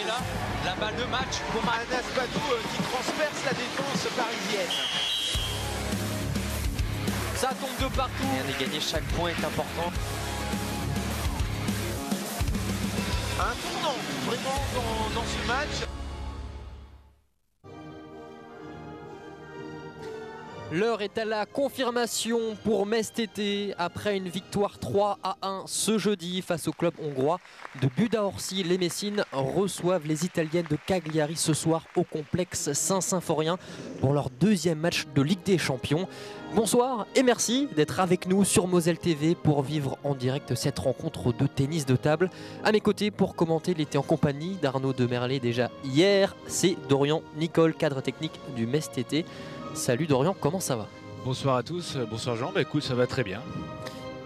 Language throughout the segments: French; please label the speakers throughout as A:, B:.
A: là, la balle de match pour
B: Anas Badou qui transperce la défense parisienne.
A: Ça tombe de partout.
C: Rien n'est gagné, chaque point est important.
B: Un tournant vraiment dans ce match.
D: L'heure est à la confirmation pour Metz TT après une victoire 3-1 ce jeudi face au club hongrois de Budaörsi. Les Messines reçoivent les Italiennes de Cagliari ce soir au complexe Saint-Symphorien pour leur deuxième match de Ligue des Champions. Bonsoir et merci d'être avec nous sur Moselle TV pour vivre en direct cette rencontre de tennis de table. À mes côtés pour commenter l'été en compagnie d'Arnaud Demerlet déjà hier, c'est Dorian Nicole, cadre technique du Metz TT. Salut Dorian, comment ça va?
E: Bonsoir à tous, bonsoir Jean, bah écoute ça va très bien.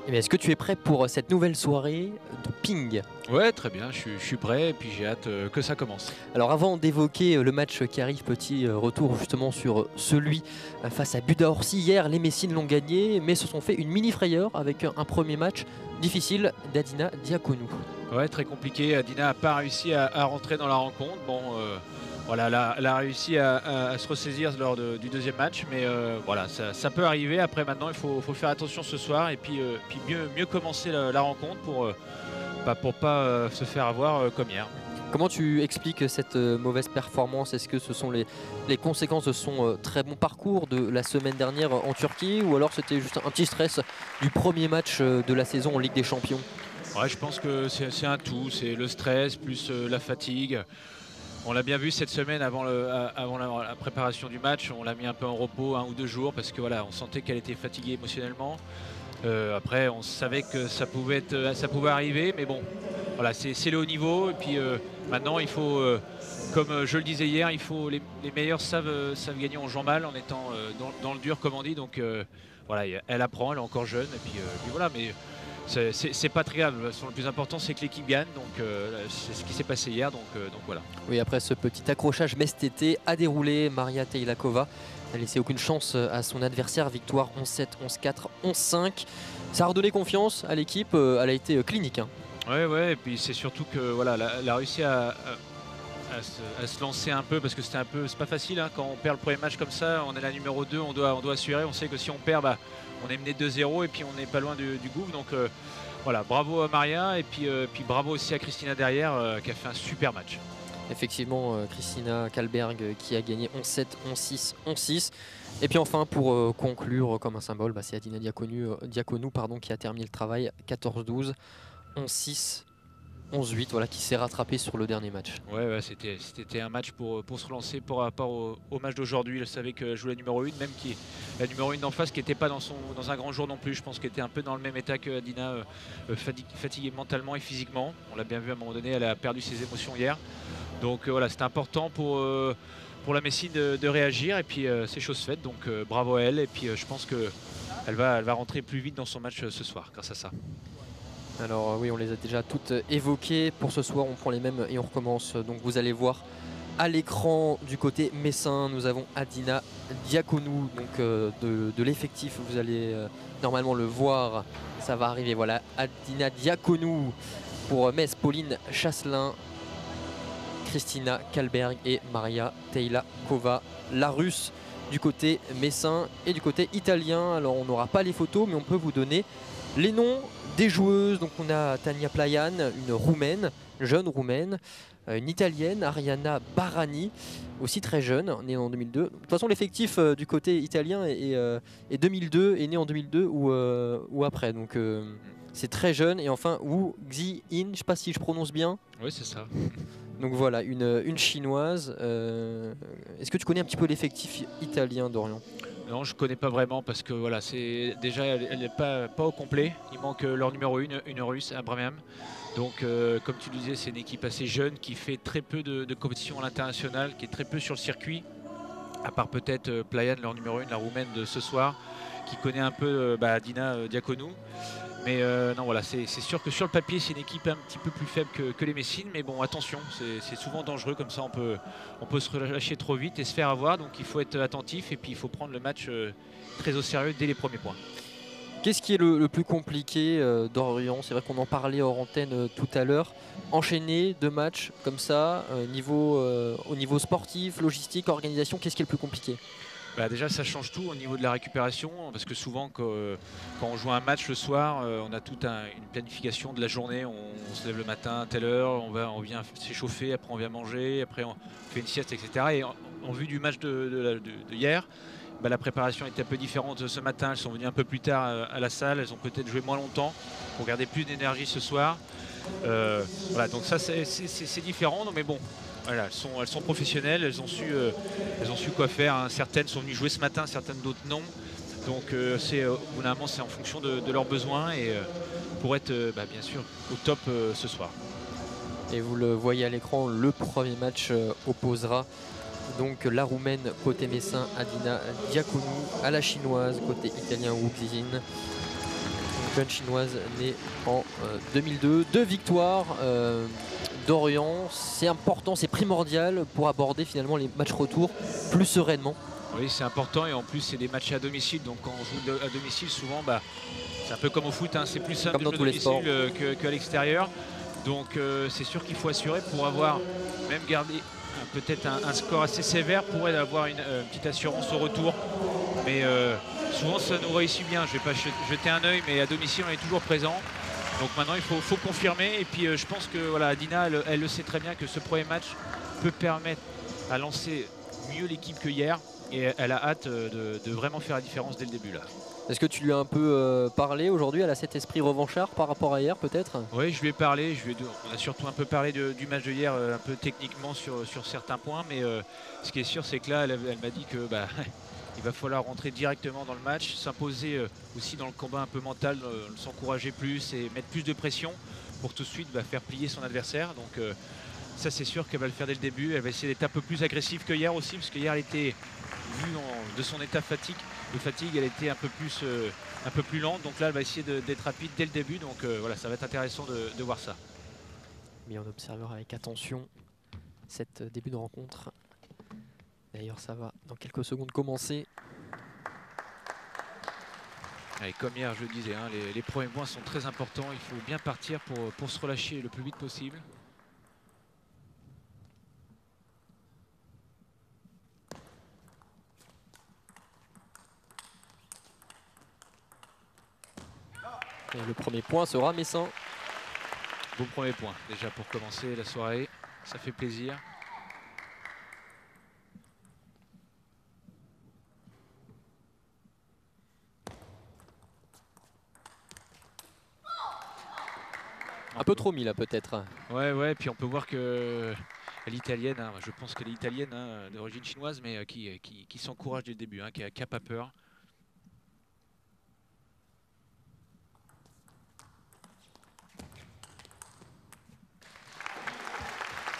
D: Est-ce que tu es prêt pour cette nouvelle soirée de ping?
E: Ouais très bien, je suis prêt et puis j'ai hâte que ça commence.
D: Alors avant d'évoquer le match qui arrive, petit retour justement sur celui face à Budaörsi. Hier les Messines l'ont gagné mais se sont fait une mini frayeur avec un premier match difficile d'Adina Diaconou.
E: Ouais très compliqué, Adina n'a pas réussi à rentrer dans la rencontre. Bon voilà, elle a réussi à se ressaisir lors du deuxième match, mais voilà, ça peut arriver. Après maintenant, il faut faire attention ce soir et puis mieux commencer la rencontre pour pas se faire avoir comme hier.
D: Comment tu expliques cette mauvaise performance? Est-ce que ce sont les conséquences de son très bon parcours de la semaine dernière en Turquie, ou alors c'était juste un petit stress du premier match de la saison en Ligue des Champions?
E: Ouais, je pense que c'est un tout, c'est le stress plus la fatigue. On l'a bien vu cette semaine avant la préparation du match, on l'a mis un peu en repos 1 ou 2 jours parce que voilà, on sentait qu'elle était fatiguée émotionnellement. Après, on savait que ça pouvait arriver, mais bon, voilà, c'est le haut niveau. Et puis maintenant, il faut, comme je le disais hier, il faut les meilleurs savent gagner en jouant mal, en étant dans le dur comme on dit. Donc voilà, elle apprend, elle est encore jeune, et puis voilà, mais. C'est pas très grave, le plus important c'est que l'équipe gagne, donc c'est ce qui s'est passé hier, donc voilà.
D: Oui, après ce petit accrochage, Metz TT a déroulé. Maria Teilakova n'a laissé aucune chance à son adversaire, victoire 11-7, 11-4, 11-5. Ça a redonné confiance à l'équipe, elle a été clinique. Hein.
E: Ouais, et puis c'est surtout que voilà, elle a réussi à se lancer un peu, parce que c'est pas facile hein, quand on perd le premier match comme ça, on est la numéro 2, on doit assurer, on sait que si on perd, on est mené 2-0 et puis on n'est pas loin du gouffre, donc voilà, bravo à Maria et puis bravo aussi à Christina derrière qui a fait un super match.
D: Effectivement, Christina Kalberg qui a gagné 11-7, 11-6, 11-6. Et puis enfin pour conclure comme un symbole, c'est Adina Diaconou qui a terminé le travail 14-12, 11-6. 11-8, voilà, qui s'est rattrapé sur le dernier match.
E: Ouais, c'était un match pour se relancer par rapport au match d'aujourd'hui. Elle savait qu'elle jouait la numéro 1, même la numéro 1 d'en face qui n'était pas dans un grand jour non plus. Je pense qu'elle était un peu dans le même état que Adina, fatiguée mentalement et physiquement. On l'a bien vu à un moment donné, elle a perdu ses émotions hier. Donc voilà, c'était important pour la Messine de réagir, et puis c'est chose faite. Donc bravo à elle, et puis je pense qu'elle va rentrer plus vite dans son match ce soir grâce à ça.
D: Alors oui, on les a déjà toutes évoquées. Pour ce soir, on prend les mêmes et on recommence. Donc vous allez voir à l'écran du côté messin, nous avons Adina Diaconou, donc de l'effectif. Vous allez normalement le voir, ça va arriver. Voilà, Adina Diaconou pour Metz, Pauline Chasselin, Christina Kalberg et Maria Teilakova, la russe du côté messin et du côté italien. Alors on n'aura pas les photos, mais on peut vous donner les noms des joueuses. Donc on a Tania Playan, une roumaine, jeune roumaine, une italienne, Ariana Barani, aussi très jeune, née en 2002. De toute façon, l'effectif du côté italien est 2002, est né en 2002 ou après. Donc c'est très jeune. Et enfin, Wu Xin, je ne sais pas si je prononce bien.
E: Oui, c'est ça.
D: Donc voilà, une chinoise. Est-ce que tu connais un petit peu l'effectif italien, Dorian?
E: Non, je ne connais pas vraiment, parce que voilà, déjà elle n'est pas au complet. Il manque leur numéro 1, une russe, Abramiam. Donc comme tu le disais, c'est une équipe assez jeune qui fait très peu de compétition à l'international, qui est très peu sur le circuit, à part peut-être Playan, leur numéro 1, la roumaine de ce soir, qui connaît un peu Adina Diaconou. Mais non, voilà, c'est sûr que sur le papier, c'est une équipe un petit peu plus faible que les Messines. Mais bon, attention, c'est souvent dangereux comme ça. On peut se relâcher trop vite et se faire avoir. Donc il faut être attentif et puis il faut prendre le match très au sérieux dès les premiers points.
D: Qu'est-ce qui est le plus compliqué d'Orient? C'est vrai qu'on en parlait hors antenne tout à l'heure. Enchaîner 2 matchs comme ça, au niveau sportif, logistique, organisation, qu'est-ce qui est le plus compliqué?
E: Bah déjà ça change tout au niveau de la récupération parce que souvent quand on joue un match le soir on a toute une planification de la journée, on se lève le matin à telle heure, on vient s'échauffer, après on vient manger, après on fait une sieste, etc. Et en vue du match de hier, bah, la préparation était un peu différente ce matin, elles sont venues un peu plus tard à la salle, elles ont peut-être joué moins longtemps pour garder plus d'énergie ce soir. Voilà, donc ça c'est différent, mais bon. Voilà, elles sont professionnelles, elles ont su quoi faire, hein. Certaines sont venues jouer ce matin, certaines d'autres non. Donc finalement c'est en fonction de leurs besoins et pour être bien sûr au top ce soir.
D: Et vous le voyez à l'écran, le premier match opposera donc la Roumaine côté messin Adina Diaconou à la Chinoise côté italien Wu Xijin. Jeune chinoise née en 2002. 2 victoires d'Orient, c'est important, c'est primordial pour aborder finalement les matchs retour plus sereinement.
E: Oui, c'est important et en plus c'est des matchs à domicile, donc quand on joue à domicile souvent c'est un peu comme au foot, hein, c'est plus simple de jouer à domicile qu'à l'extérieur. Donc c'est sûr qu'il faut assurer pour avoir même gardé peut-être un score assez sévère pour avoir une petite assurance au retour. Mais souvent ça nous réussit bien, je ne vais pas jeter un œil, mais à domicile on est toujours présent. Donc maintenant il faut confirmer et puis je pense que voilà, Adina elle le sait très bien que ce premier match peut permettre à lancer mieux l'équipe que hier et elle a hâte de vraiment faire la différence dès le début là.
D: Est-ce que tu lui as un peu parlé aujourd'hui? Elle a cet esprit revanchard par rapport à hier peut-être?
E: Oui, je lui ai parlé, on a surtout un peu parlé du match de hier, un peu techniquement sur certains points, mais ce qui est sûr c'est que là elle m'a dit que il va falloir rentrer directement dans le match, s'imposer aussi dans le combat un peu mental, s'encourager plus et mettre plus de pression pour tout de suite faire plier son adversaire. Donc ça c'est sûr qu'elle va le faire dès le début. Elle va essayer d'être un peu plus agressive que hier aussi, parce que hier elle était, vue de son état de fatigue, elle était un peu plus lente. Donc là elle va essayer d'être rapide dès le début. Donc voilà, ça va être intéressant de voir ça.
D: Mais on observera avec attention cet début de rencontre. D'ailleurs ça va dans quelques secondes commencer.
E: Allez, comme hier je le disais, hein, les premiers points sont très importants. Il faut bien partir pour se relâcher le plus vite possible.
D: Et le premier point sera messin.
E: Bon premier point déjà pour commencer la soirée, ça fait plaisir.
D: Un peu trop mis là peut-être.
E: Ouais, puis on peut voir que l'italienne, hein, je pense qu'elle est italienne, hein, d'origine chinoise, mais qui s'encourage dès le début, hein, qui n'a pas peur.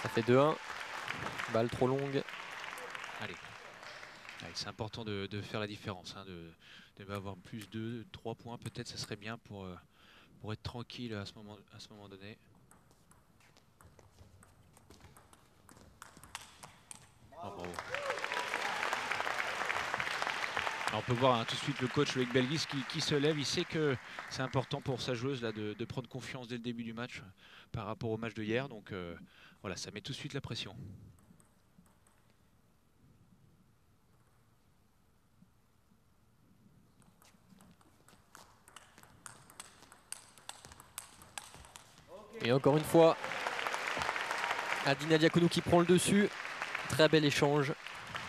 D: Ça fait 2-1. Balle trop longue.
E: Allez, c'est important de faire la différence, hein, de avoir plus de 3 points peut-être, ça serait bien pour être tranquille à ce moment donné. Oh, bravo. Alors on peut voir, hein, tout de suite le coach Loïc Belgis qui se lève. Il sait que c'est important pour sa joueuse là, de prendre confiance dès le début du match par rapport au match de hier. Donc voilà, ça met tout de suite la pression.
D: Et encore une fois, Adina Diaconou qui prend le dessus. Très bel échange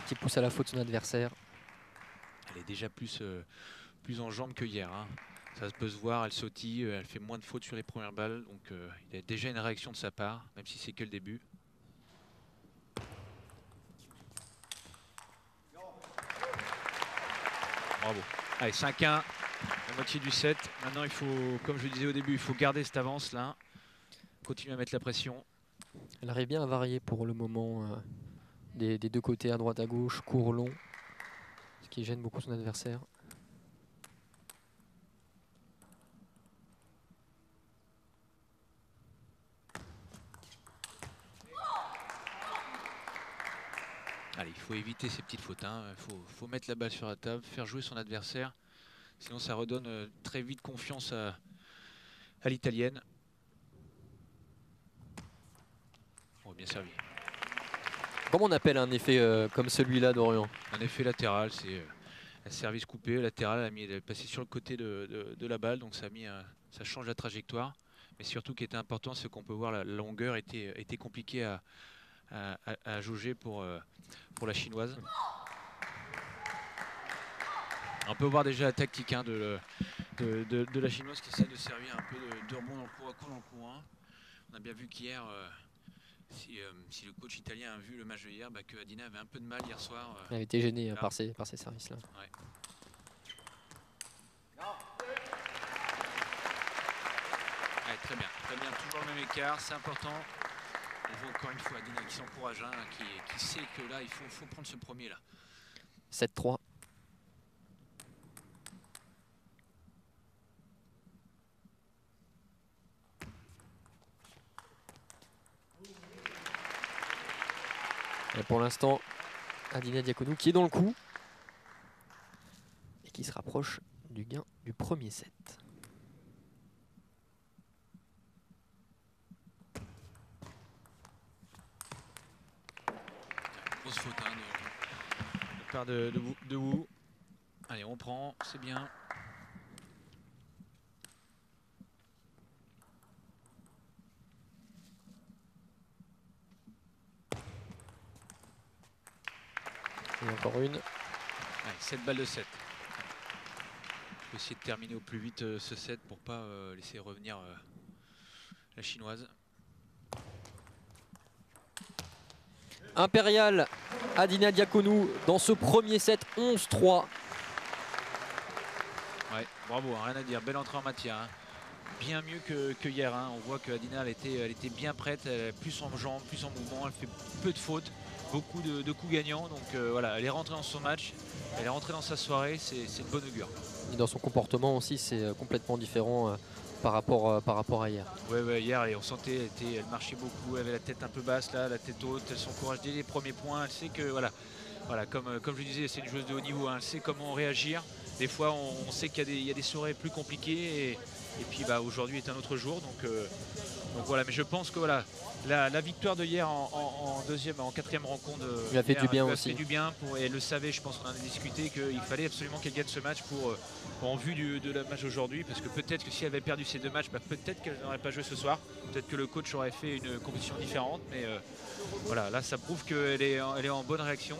D: qui pousse à la faute son adversaire.
E: Elle est déjà plus en jambes que hier, hein. Ça peut se voir, elle sautille, elle fait moins de fautes sur les premières balles. Donc il y a déjà une réaction de sa part, même si c'est que le début. Bravo. Allez, 5-1, la moitié du set. Maintenant, il faut, comme je le disais au début, il faut garder cette avance là. Continuer à mettre la pression.
D: Elle arrive bien à varier pour le moment des deux côtés, à droite à gauche, court long, ce qui gêne beaucoup son adversaire.
E: Allez, il faut éviter ces petites fautes, hein. Faut mettre la balle sur la table, faire jouer son adversaire. Sinon ça redonne très vite confiance à l'italienne. Oh, bien servi.
D: Comment on appelle un effet comme celui-là, Dorian?
E: Un effet latéral, c'est un service coupé, latéral, elle est passée sur le côté de la balle, donc ça change la trajectoire. Mais surtout, ce qui était important, c'est qu'on peut voir la longueur était compliquée à jauger pour la chinoise. On peut voir déjà la tactique hein, de la chinoise qui essaie de servir un peu de rebond dans le court à court dans le courant. On a bien vu qu'hier, si le coach italien a vu le match de hier, que Adina avait un peu de mal hier soir.
D: Elle a été gênée par ces services-là.
E: Ouais. Ouais, très bien, toujours le même écart, c'est important. On voit encore une fois Adina qui s'encourage, hein, qui sait que là il faut prendre ce premier là.
D: 7-3. Et pour l'instant, Adina Diaconou qui est dans le coup et qui se rapproche du gain du premier set.
E: Grosse faute hein, de part de Wu. Allez, on prend, c'est bien.
D: Et encore une.
E: Allez, 7 balles de 7. On peut essayer de terminer au plus vite ce set pour pas laisser revenir la chinoise.
D: Impérial, Adina Diaconou dans ce premier set, 11-3.
E: Ouais, bravo, hein, rien à dire, belle entrée en matière. Hein. Bien mieux que hier, hein. On voit que Adina elle était bien prête, elle est plus en jambes, plus en mouvement, elle fait peu de fautes, beaucoup de coups gagnants. Donc voilà, elle est rentrée dans son match, elle est rentrée dans sa soirée, c'est de bonne augure.
D: Et dans son comportement aussi, c'est complètement différent par rapport à hier.
E: Ouais, hier on sentait, elle marchait beaucoup, elle avait la tête un peu basse là, la tête haute, elle s'encourage dès les premiers points, elle sait que voilà, comme je disais, c'est une joueuse de haut niveau, hein, elle sait comment réagir. Des fois on sait qu'il y a des soirées plus compliquées et puis aujourd'hui est un autre jour. Donc voilà, mais je pense que voilà, la victoire de hier en quatrième rencontre
D: lui a fait du bien aussi.
E: Fait du bien et elle le savait, je pense qu'on en a discuté qu'il fallait absolument qu'elle gagne ce match en vue de la match aujourd'hui, parce que peut-être que si elle avait perdu ces deux matchs, peut-être qu'elle n'aurait pas joué ce soir, peut-être que le coach aurait fait une compétition différente, mais voilà, là ça prouve qu'elle est en bonne réaction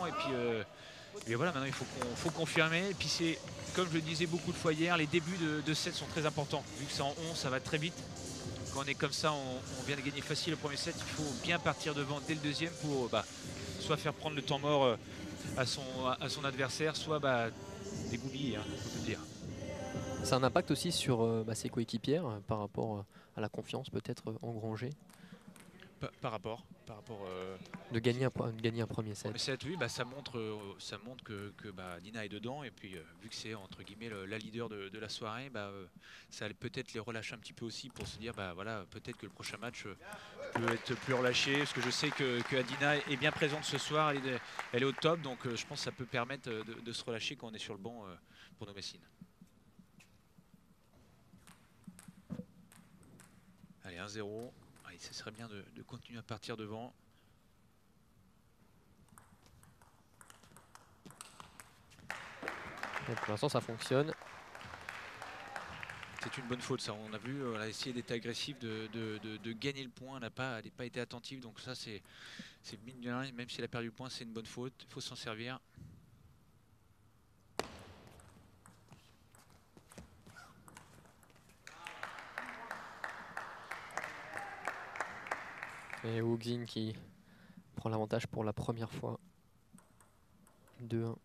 E: et voilà, maintenant il faut confirmer. Et puis c'est, comme je le disais beaucoup de fois hier, les débuts de set sont très importants, vu que c'est en 11, ça va très vite. Quand on est comme ça, on vient de gagner facile le premier set, il faut bien partir devant dès le deuxième pour soit faire prendre le temps mort à son adversaire, soit dégoupiller, hein, on peut le dire.
D: Ça a un impact aussi sur ses coéquipières par rapport à la confiance peut-être engrangée.
E: Par rapport
D: de gagner un premier set.
E: Oui, ça montre que Dina est dedans, et puis vu que c'est entre guillemets la leader de la soirée, ça allait peut-être les relâcher un petit peu aussi pour se dire voilà, peut-être que le prochain match peut être plus relâché, parce que je sais que Adina est bien présente ce soir, elle est au top, donc je pense que ça peut permettre de se relâcher quand on est sur le banc pour nos Messines. Allez, 1-0. Ce serait bien de continuer à partir devant.
D: Et pour l'instant ça fonctionne.
E: C'est une bonne faute ça, on a vu, elle a essayé d'être agressif, de gagner le point, elle n'a pas été attentive, donc ça c'est mine de rien, même si elle a perdu le point, c'est une bonne faute, il faut s'en servir.
D: Et Wu Xin qui prend l'avantage pour la première fois. 2-1.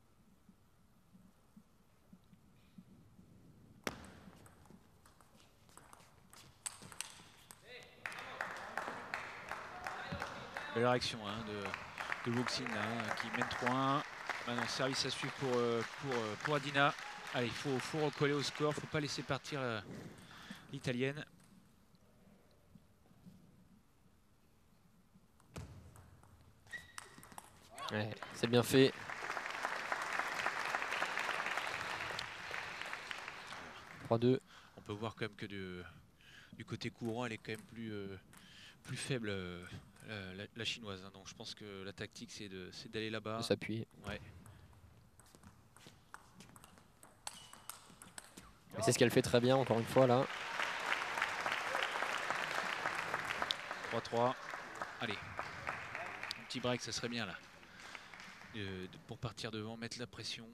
E: Belle réaction hein, de Wu Xin qui mène 3-1. Maintenant service à suivre pour Adina. Allez, il faut recoller au score, il ne faut pas laisser partir l'italienne.
D: Ouais, c'est bien fait. 3-2.
E: On peut voir quand même que du côté courant, elle est quand même plus faible, la chinoise. Hein. Donc je pense que la tactique, c'est d'aller là-bas.
D: De s'appuyer.
E: Ouais.
D: Et c'est ce qu'elle fait très bien, encore une fois, là.
E: 3-3. Allez. Un petit break, ça serait bien là. Pour partir devant, mettre la pression.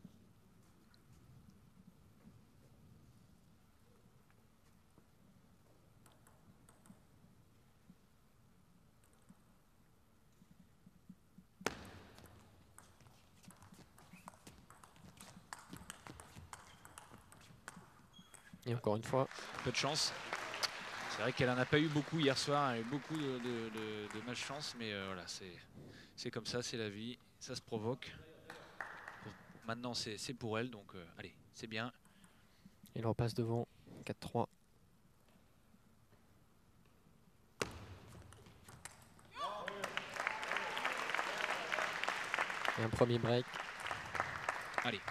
D: Et encore une fois.
E: Peu de chance. C'est vrai qu'elle n'en a pas eu beaucoup hier soir. Elle a eu beaucoup de malchance. Mais voilà, c'est comme ça, c'est la vie. Ça se provoque. Maintenant, c'est pour elle. Donc, allez, c'est bien.
D: Il repasse devant. 4-3. Et un premier break.
E: Allez.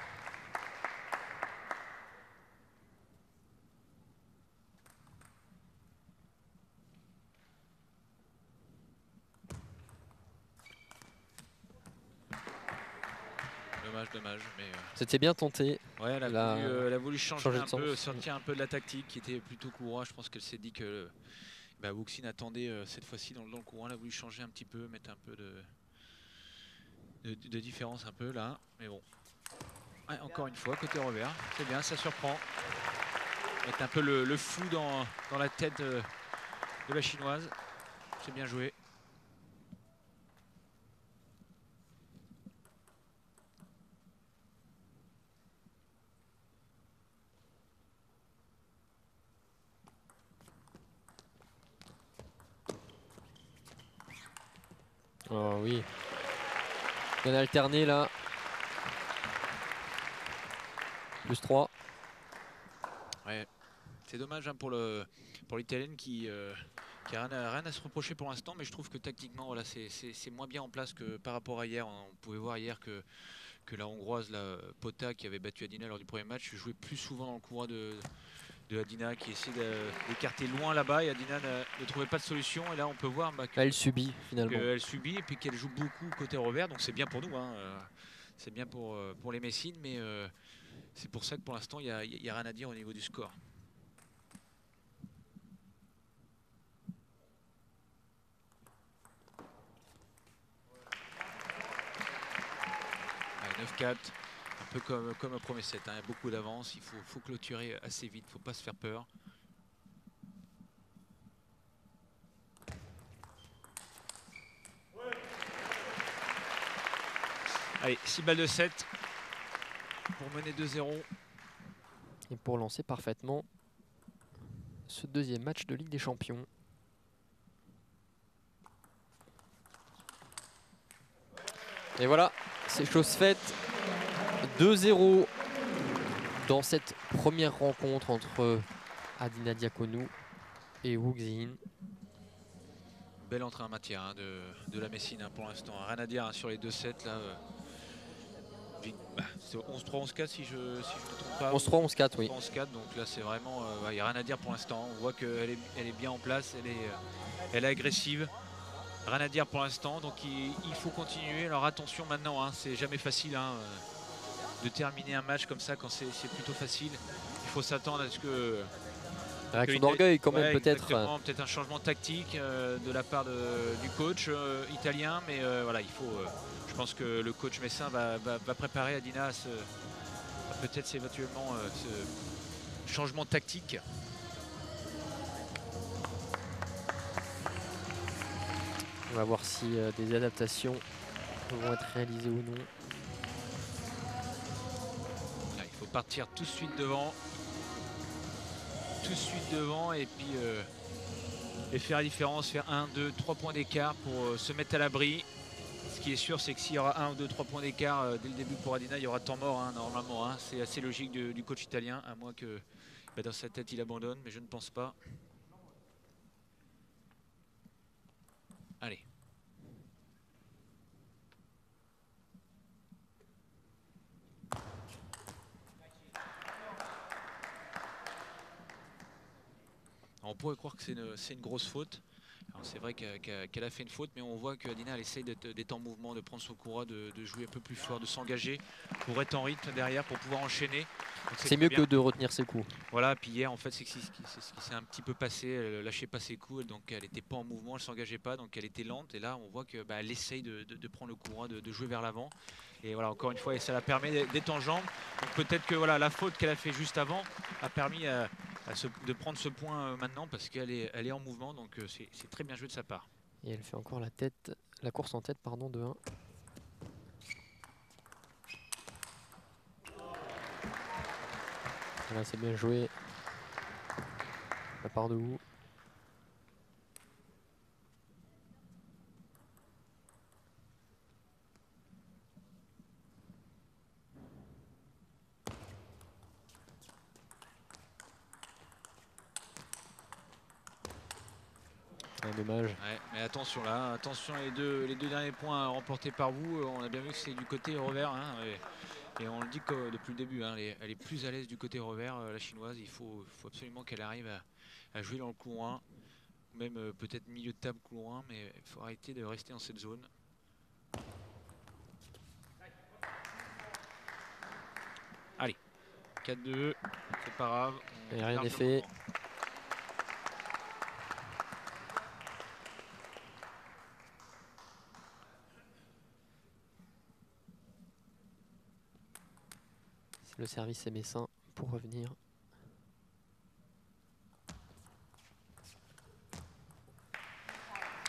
E: Dommage, mais
D: C'était bien tenté.
E: ouais, elle a voulu changer un peu, sortir un peu de la tactique qui était plutôt courant. Je pense qu'elle s'est dit que Wuxin attendait cette fois-ci dans le courant. Elle a voulu changer un petit peu, mettre un peu de différence un peu là. Mais bon, ouais, encore une fois, côté revers, c'est bien, ça surprend. Mettre un peu le flou dans la tête de la chinoise. C'est bien joué.
D: Oh oui. Bien alterné là. Plus 3.
E: Ouais. C'est dommage hein, pour l'Italienne qui a rien à se reprocher pour l'instant, mais je trouve que tactiquement voilà, c'est moins bien en place que par rapport à hier. On pouvait voir hier que la Hongroise, la Pota, qui avait battu Adina lors du premier match, jouait plus souvent dans le courroie de Adina, qui essayait d'écarter loin là-bas, et Adina ne trouvait pas de solution. Et là on peut voir
D: elle subit finalement.
E: Elle subit et puis qu'elle joue beaucoup côté revers, donc c'est bien pour nous. Hein. C'est bien pour les Messines, mais c'est pour ça que pour l'instant il n'y a rien à dire au niveau du score. Allez, 9-4. Un peu comme au premier set, hein. Il y a beaucoup d'avance, il faut clôturer assez vite, il ne faut pas se faire peur. Allez, 6 balles de 7 pour mener 2-0.
D: Et pour lancer parfaitement ce deuxième match de Ligue des Champions. Et voilà, c'est chose faite. 2-0 dans cette première rencontre entre Adina Diaconou et Wuxin.
E: Belle entrée en matière hein, de la Messine hein, pour l'instant. Rien à dire hein, sur les 2 sets là. C'est 11-3, 11-4 si je ne me trompe pas.
D: 11-3, 11-4, oui.
E: 11-4, donc là c'est vraiment, il n'y a rien à dire pour l'instant. On voit qu'elle est bien en place, elle est agressive. Rien à dire pour l'instant, donc il faut continuer. Alors attention maintenant, hein, c'est jamais facile hein, de terminer un match comme ça quand c'est plutôt facile. Il faut s'attendre à ce que...
D: Réaction d'orgueil quand même peut-être.
E: Peut-être un changement tactique de la part du coach italien, mais voilà, il faut... je pense que le coach messin va préparer Adina à peut-être éventuellement ce changement tactique.
D: On va voir si des adaptations vont être réalisées ou non.
E: Là, il faut partir tout de suite devant. Et puis et faire la différence, faire 1, 2, 3 points d'écart pour se mettre à l'abri. Ce qui est sûr, c'est que s'il y aura 1 ou 2, 3 points d'écart dès le début pour Adina, il y aura temps mort hein, normalement. Hein. C'est assez logique du coach italien, à moins que dans sa tête il abandonne, mais je ne pense pas. Allez. pourrait croire que c'est une grosse faute. C'est vrai qu'elle a fait une faute, mais on voit qu'Adina elle essaye d'être en mouvement, de prendre son courroie, de jouer un peu plus fort, de s'engager pour être en rythme derrière, pour pouvoir enchaîner.
D: C'est mieux que de retenir ses coups.
E: Voilà, puis hier en fait c'est ce qui s'est un petit peu passé, elle lâchait pas ses coups, donc elle n'était pas en mouvement, elle s'engageait pas, donc elle était lente. Et là on voit que elle essaye de prendre le courroie, de jouer vers l'avant. Et voilà, encore une fois, et ça la permet d'être en jambes. Donc peut-être que voilà, la faute qu'elle a fait juste avant a permis de prendre ce point maintenant, parce qu'elle est en mouvement, donc c'est très bien joué de sa part.
D: Et elle fait encore la course en tête, pardon, de 1. Voilà, c'est bien joué. La part de Wu. Dommage.
E: Ouais, mais attention là, attention les deux derniers points remportés par vous. On a bien vu que c'est du côté revers. Hein, et on le dit que depuis le début, hein, elle est plus à l'aise du côté revers, la chinoise. Il faut absolument qu'elle arrive à jouer dans le couloir 1, ou même peut-être milieu de table couloir 1, mais il faut arrêter de rester dans cette zone. Allez, 4-2, c'est pas grave.
D: Et rien n'est fait. Le service est messin pour revenir.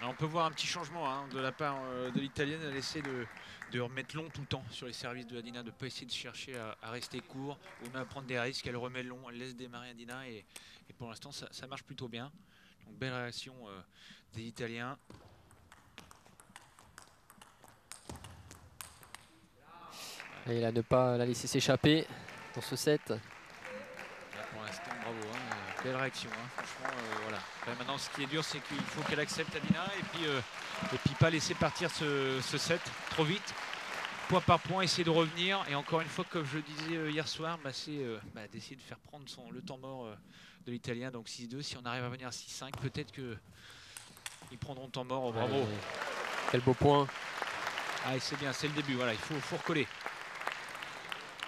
E: Alors on peut voir un petit changement hein, de la part de l'italienne. Elle essaie de remettre long tout le temps sur les services de Adina, de ne pas essayer de chercher à rester court ou même à prendre des risques. Elle remet long, elle laisse démarrer Adina et pour l'instant ça marche plutôt bien. Donc belle réaction des Italiens.
D: Et là, ne pas la laisser s'échapper dans ce set.
E: Là, pour l'instant, bravo. Hein, belle réaction. Hein, franchement, voilà. Là, maintenant, ce qui est dur, c'est qu'il faut qu'elle accepte Adina et puis pas laisser partir ce set trop vite. Point par point, essayer de revenir. Et encore une fois, comme je le disais hier soir, c'est d'essayer de faire prendre le temps mort de l'Italien. Donc 6-2. Si on arrive à venir à 6-5, peut-être qu'ils prendront le temps mort. Bravo.
D: Ouais, quel beau point.
E: Ah, c'est bien, c'est le début. Voilà, il faut recoller.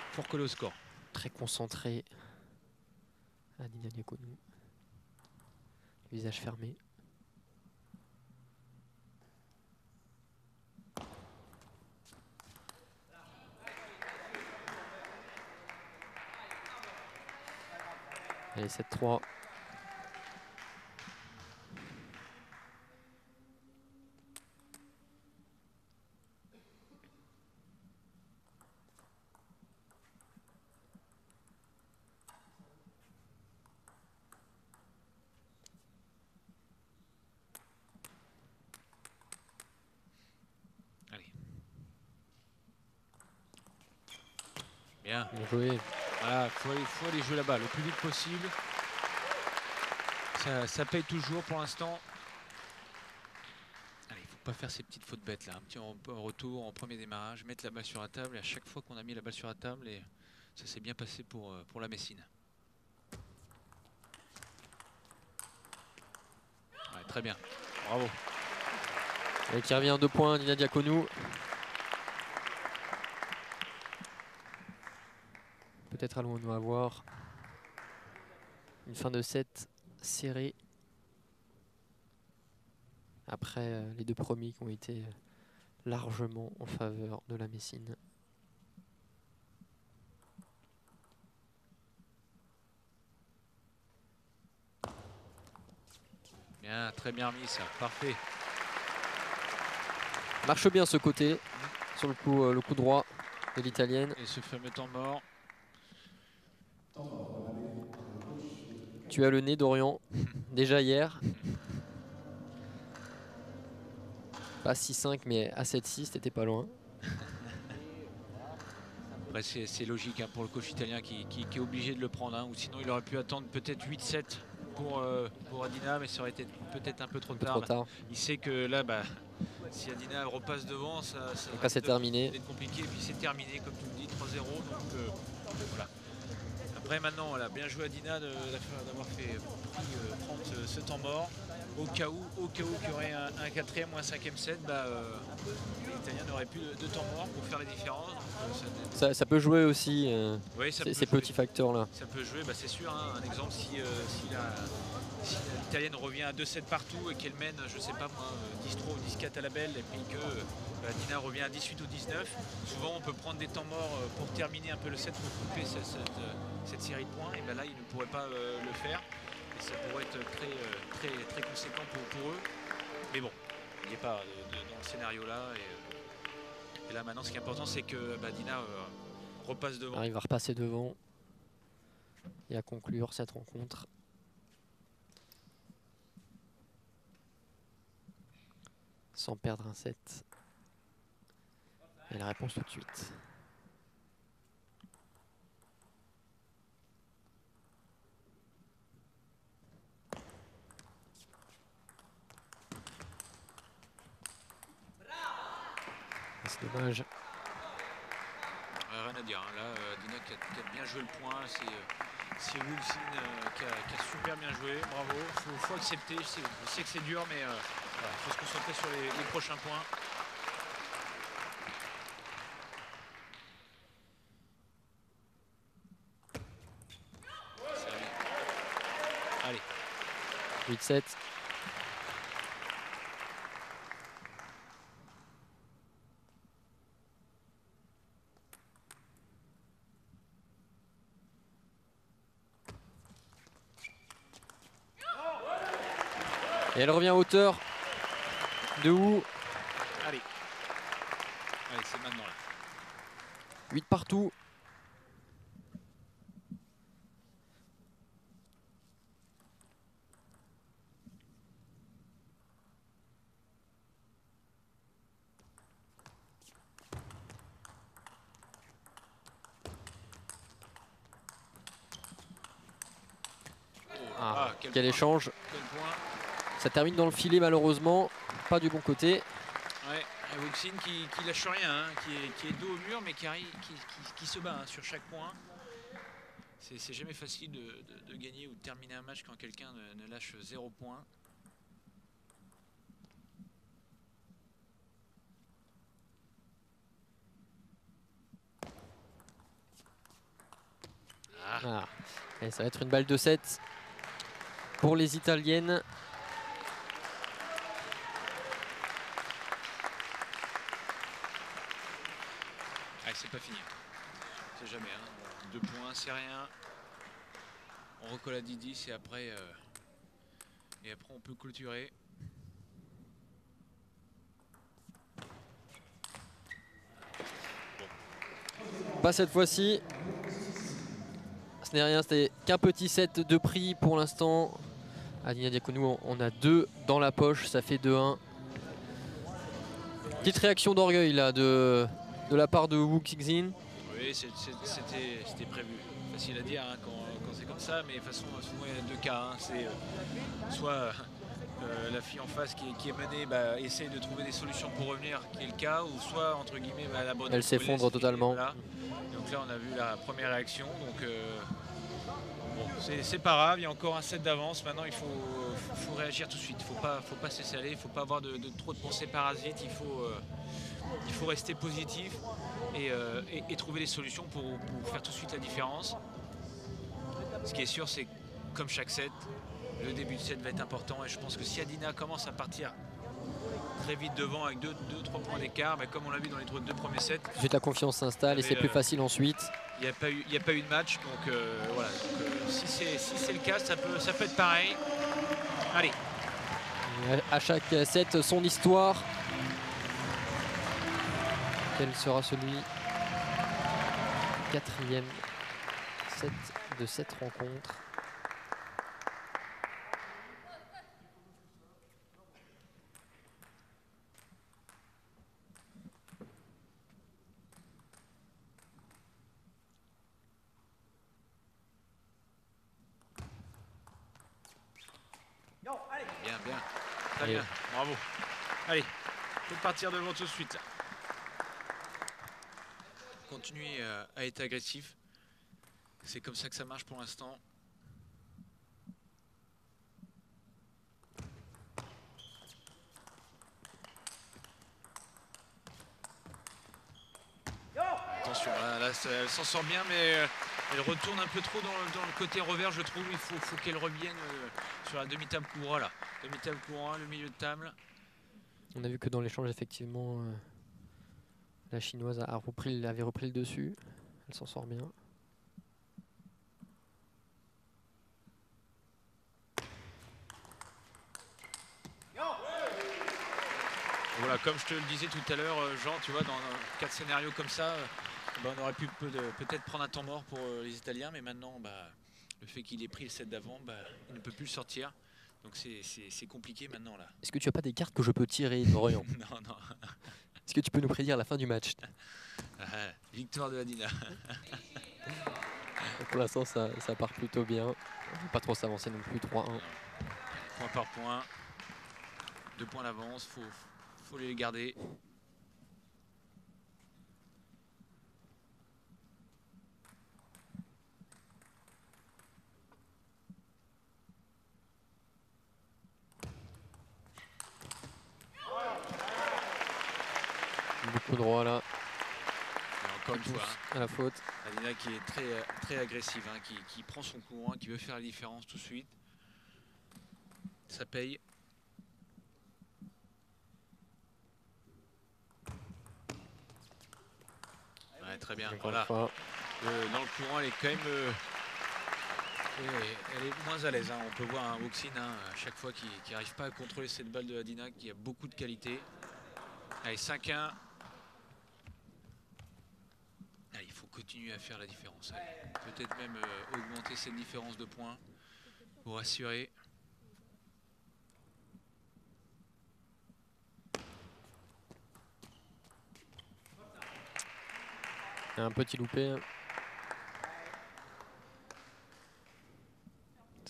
E: Il faut recoller au score.
D: Très concentré. Adina Diaconou. Visage fermé. Allez, 7-3.
E: Bien.
D: Bien joué.
E: Voilà, faut aller jouer là-bas le plus vite possible. Ça paye toujours pour l'instant. Allez, il ne faut pas faire ces petites fautes bêtes là. Un petit retour en premier démarrage, mettre la balle sur la table. Et à chaque fois qu'on a mis la balle sur la table, et ça s'est bien passé pour la Messine. Ouais, très bien. Bravo.
D: Et qui revient à 2 points, Adina Diaconou. Peut-être allons-nous avoir une fin de set serrée après les 2 premiers qui ont été largement en faveur de la Messine.
E: Bien, très bien remis ça, parfait.
D: Marche bien ce côté, sur le coup droit de l'italienne.
E: Et ce fameux temps mort.
D: Tu as le nez Dorian, déjà hier. Pas 6-5 mais à 7-6, t'étais pas loin.
E: Après c'est logique hein, pour le coach italien qui est obligé de le prendre. Hein, ou sinon il aurait pu attendre peut-être 8-7 pour Adina, mais ça aurait été peut-être un peu trop tard. Il sait que là, si Adina repasse devant, ça
D: c'est terminé.
E: C'est compliqué. Et puis c'est terminé, comme tu le dis, 3-0. Donc voilà. Après maintenant, voilà, bien joué à Dina d'avoir pris prendre ce temps mort. Au cas où il y aurait un quatrième ou un cinquième set, les Italiens n'auraient plus de temps mort pour faire la différence. Donc,
D: Ça peut jouer aussi,
E: oui,
D: ces petits facteurs-là.
E: Ça peut jouer, c'est sûr. Hein, un exemple, si l'Italienne revient à 2-7 partout et qu'elle mène, je sais pas moi, 10-3 ou 10-4 à la belle, et puis que Dina revient à 18 ou 19, souvent on peut prendre des temps morts pour terminer un peu le set, pour couper cette série de points, et ben là ils ne pourraient pas le faire. Et ça pourrait être très conséquent pour eux. Mais bon, il n'est pas dans le scénario là. Et là maintenant, ce qui est important, c'est que Dina repasse devant.
D: Arrive à repasser devant et à conclure cette rencontre. Sans perdre un set. Et la réponse tout de suite. C'est dommage.
E: Rien à dire. Hein. Là, Dina qui a bien joué le point. C'est Wilson qui a super bien joué. Bravo. Faut accepter. Je sais que c'est dur, mais il faut se concentrer sur les prochains points. Allez.
D: 8-7. Et elle revient à hauteur de où?
E: Allez, c'est maintenant là.
D: 8 partout. Quel échange.
E: Quel point.
D: Ça termine dans le filet malheureusement, pas du bon côté.
E: Ouais, Wilson qui lâche rien, hein, qui est dos au mur mais qui se bat hein, sur chaque point. C'est jamais facile de gagner ou de terminer un match quand quelqu'un ne lâche 0 point.
D: Et ça va être une balle de 7 pour les Italiennes.
E: C'est pas fini. C'est jamais. Hein. 2 points, c'est rien. On recolle à 10-10 et après on peut clôturer.
D: Pas cette fois-ci. Ce n'est rien, c'était qu'un petit set de prix pour l'instant. Adina Diaconou, on a 2 dans la poche, ça fait 2-1. Petite réaction d'orgueil là de la part de Wu Qixin.
E: Oui, c'était prévu. Facile à dire hein, quand c'est comme ça, mais de toute façon, souvent il y a 2 cas. Hein. C'est soit la fille en face qui est menée essaye de trouver des solutions pour revenir, qui est le cas, ou soit entre guillemets la bonne.
D: Elle s'effondre totalement.
E: Voilà. Donc là, on a vu la première réaction. Donc bon, c'est pas grave, il y a encore un set d'avance. Maintenant, il faut réagir tout de suite. Faut pas se laisser aller, il faut pas avoir trop de pensées parasites. Il faut rester positif et trouver des solutions pour faire tout de suite la différence. Ce qui est sûr, c'est comme chaque set, le début de set va être important. Et je pense que si Adina commence à partir très vite devant avec 2-3 points d'écart, comme on l'a vu dans les 2 premiers sets,
D: ensuite la confiance s'installe et c'est plus facile ensuite.
E: Il n'y a pas eu de match, donc voilà. Donc, si c'est le cas, ça peut être pareil. Allez.
D: À chaque set, son histoire. Quel sera celui 4e set de cette rencontre?
E: Bien. Très bien. Bravo. Allez, faut partir devant tout de suite. Continuez à être agressif. C'est comme ça que ça marche pour l'instant. Attention, là elle s'en sort bien, mais elle retourne un peu trop dans le côté revers, je trouve. Il faut qu'elle revienne sur la demi-table courroie là. Demi-table courroie, le milieu de table.
D: On a vu que dans l'échange, effectivement, la chinoise avait repris le dessus. Elle s'en sort bien.
E: Voilà, comme je te le disais tout à l'heure, Jean, tu vois, dans 4 scénarios comme ça, on aurait pu peut-être prendre un temps mort pour les Italiens, mais maintenant, le fait qu'il ait pris le set d'avant, il ne peut plus le sortir. Donc c'est compliqué maintenant là.
D: Est-ce que tu as pas des cartes que je peux tirer, Dorian?
E: Non, non.
D: Est-ce que tu peux nous prédire la fin du match?
E: Victoire de Adina.
D: Pour l'instant, ça part plutôt bien. Pas trop s'avancer non plus, 3-1.
E: Point par point. 2 points d'avance, faut les garder.
D: Beaucoup de droit là.
E: Et encore une fois,
D: à la faute.
E: Adina qui est très agressive, hein, qui prend son coup, qui veut faire la différence tout de suite. Ça paye. Ouais, très bien. Voilà. Dans le courant, elle est quand même. Elle est moins à l'aise. Hein. On peut voir un Woxin à chaque fois qui n'arrive pas à contrôler cette balle de Adina, qui a beaucoup de qualité. Allez, 5-1. Il faut continuer à faire la différence. Peut-être même augmenter cette différence de points pour assurer.
D: Un petit loupé.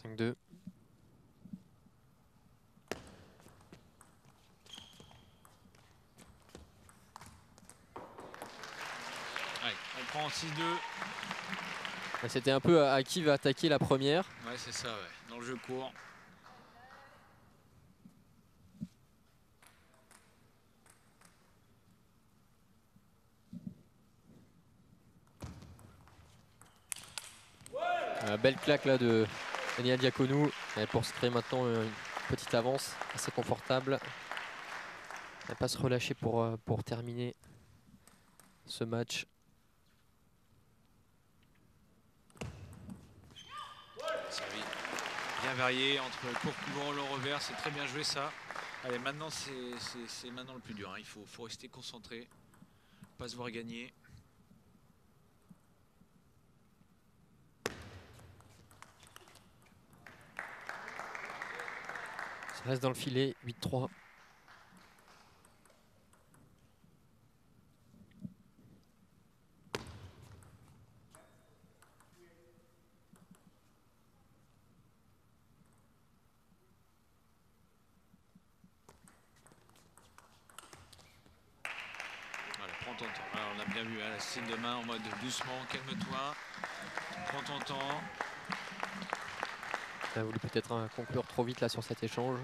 D: 5-2.
E: Allez, on prend en 6-2.
D: C'était un peu à qui va attaquer la première.
E: Ouais, c'est ça, ouais. Dans le jeu court.
D: Belle claque là de Daniela Diaconou pour se créer maintenant une petite avance assez confortable. Elle va pas se relâcher pour terminer ce match.
E: Servi bien varié entre court couvent et long revers, c'est très bien joué ça. Allez, maintenant c'est maintenant le plus dur, hein. Il faut rester concentré, pas se voir gagner.
D: Ça reste dans le filet, 8-3.
E: Voilà, prends ton temps. Alors, on a bien vu, hein, la signe de main en mode doucement, calme-toi, prends ton temps.
D: Elle a voulu peut-être conclure trop vite là sur cet échange.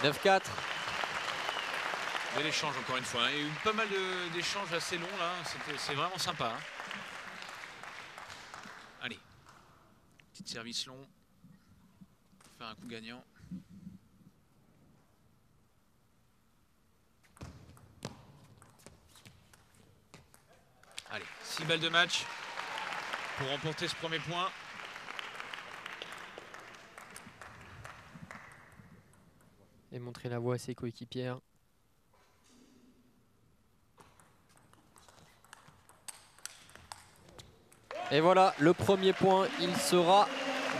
D: « 9-4 ».
E: Bel échange encore une fois. Il y a eu pas mal d'échanges assez longs là. C'est vraiment sympa. Hein. Allez. Petit service long. Faire un coup gagnant. Allez, 6 balles de match pour remporter ce premier point.
D: Et montrer la voie à ses coéquipières. Et voilà, le premier point, il sera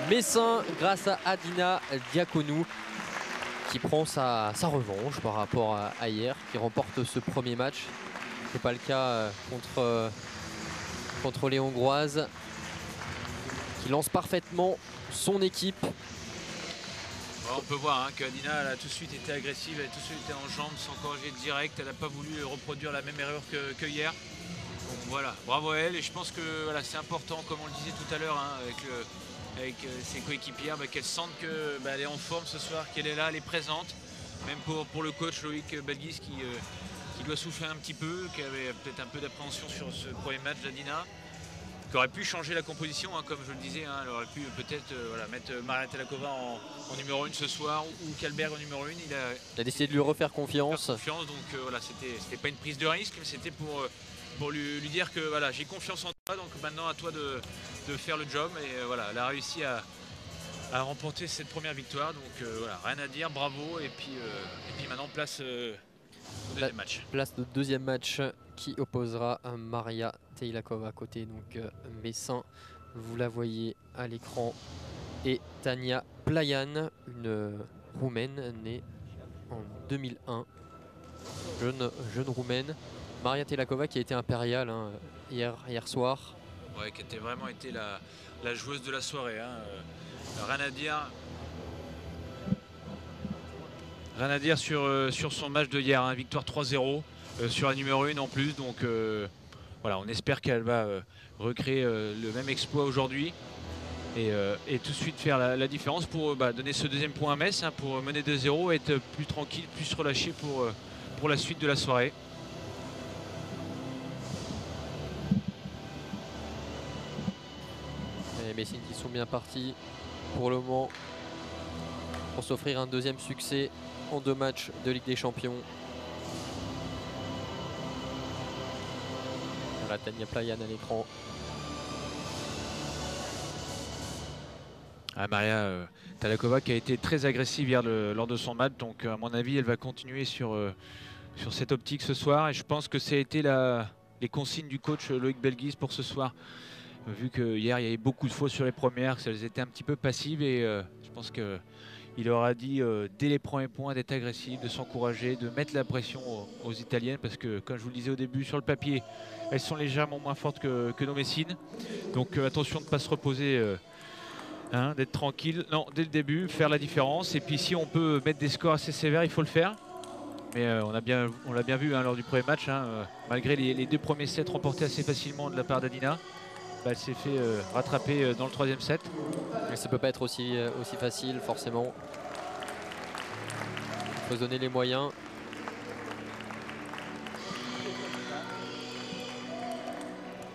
D: messin grâce à Adina Diaconou qui prend sa revanche par rapport à hier, qui remporte ce premier match. Ce n'est pas le cas contre contre les Hongroises qui lance parfaitement son équipe.
E: On peut voir hein, qu'Adina a tout de suite été agressive, elle a tout de suite été en jambes sans corriger direct, elle n'a pas voulu reproduire la même erreur que hier. Donc voilà, bravo à elle et je pense que voilà, c'est important, comme on le disait tout à l'heure, hein, avec ses coéquipières, qu'elle sente qu'elle est en forme ce soir, qu'elle est là, elle est présente. Même pour le coach Loïc Belguis qui doit souffler un petit peu, qui avait peut-être un peu d'appréhension sur ce premier match d'Adina. Qui aurait pu changer la composition, hein, comme je le disais, hein, elle aurait pu peut-être voilà, mettre Maria Telakova en numéro 1 ce soir ou Kallberg en numéro 1. Il
D: a décidé de lui refaire confiance.
E: Donc voilà, c'était pas une prise de risque, mais c'était pour lui dire que voilà, j'ai confiance en toi, donc maintenant à toi de faire le job. Et voilà, elle a réussi à remporter cette première victoire, donc voilà, rien à dire, bravo. Et puis maintenant place au deuxième match.
D: Place de deuxième match qui opposera Maria Telakova à côté, donc Messin, vous la voyez à l'écran, et Tania Playan, une roumaine née en 2001, jeune roumaine. Maria Telakova qui a été impériale hein, hier soir.
E: Ouais, qui a vraiment été la joueuse de la soirée. Hein. Rien à dire sur son match de hier, hein. Victoire 3-0 sur la numéro 1 en plus. Donc voilà, on espère qu'elle va recréer le même exploit aujourd'hui et tout de suite faire la différence pour donner ce deuxième point à Metz, hein, pour mener 2-0 et être plus tranquille, plus relâché pour la suite de la soirée.
D: Les Messines qui sont bien partis pour le moment pour s'offrir un deuxième succès en 2 matchs de Ligue des Champions. Voilà Tania Playan à l'écran.
E: Maria Telakova qui a été très agressive hier lors de son match, donc à mon avis elle va continuer sur cette optique ce soir, et je pense que ça a été les consignes du coach Loïc Belguis pour ce soir. Vu que hier il y avait beaucoup de fautes sur les premières, qu'elles étaient un petit peu passives, et je pense qu'il leur a dit dès les premiers points d'être agressif, de s'encourager, de mettre la pression aux Italiennes, parce que comme je vous le disais au début, sur le papier elles sont légèrement moins fortes que nos Messines, donc attention de ne pas se reposer, hein, d'être tranquille, non, dès le début, faire la différence, et puis si on peut mettre des scores assez sévères, il faut le faire. Mais on l'a bien vu hein, lors du premier match, hein, malgré les 2 premiers sets remportés assez facilement de la part d'Adina. Elle s'est fait rattraper dans le 3e set.
D: Mais ça peut pas être aussi facile forcément. Il faut se donner les moyens.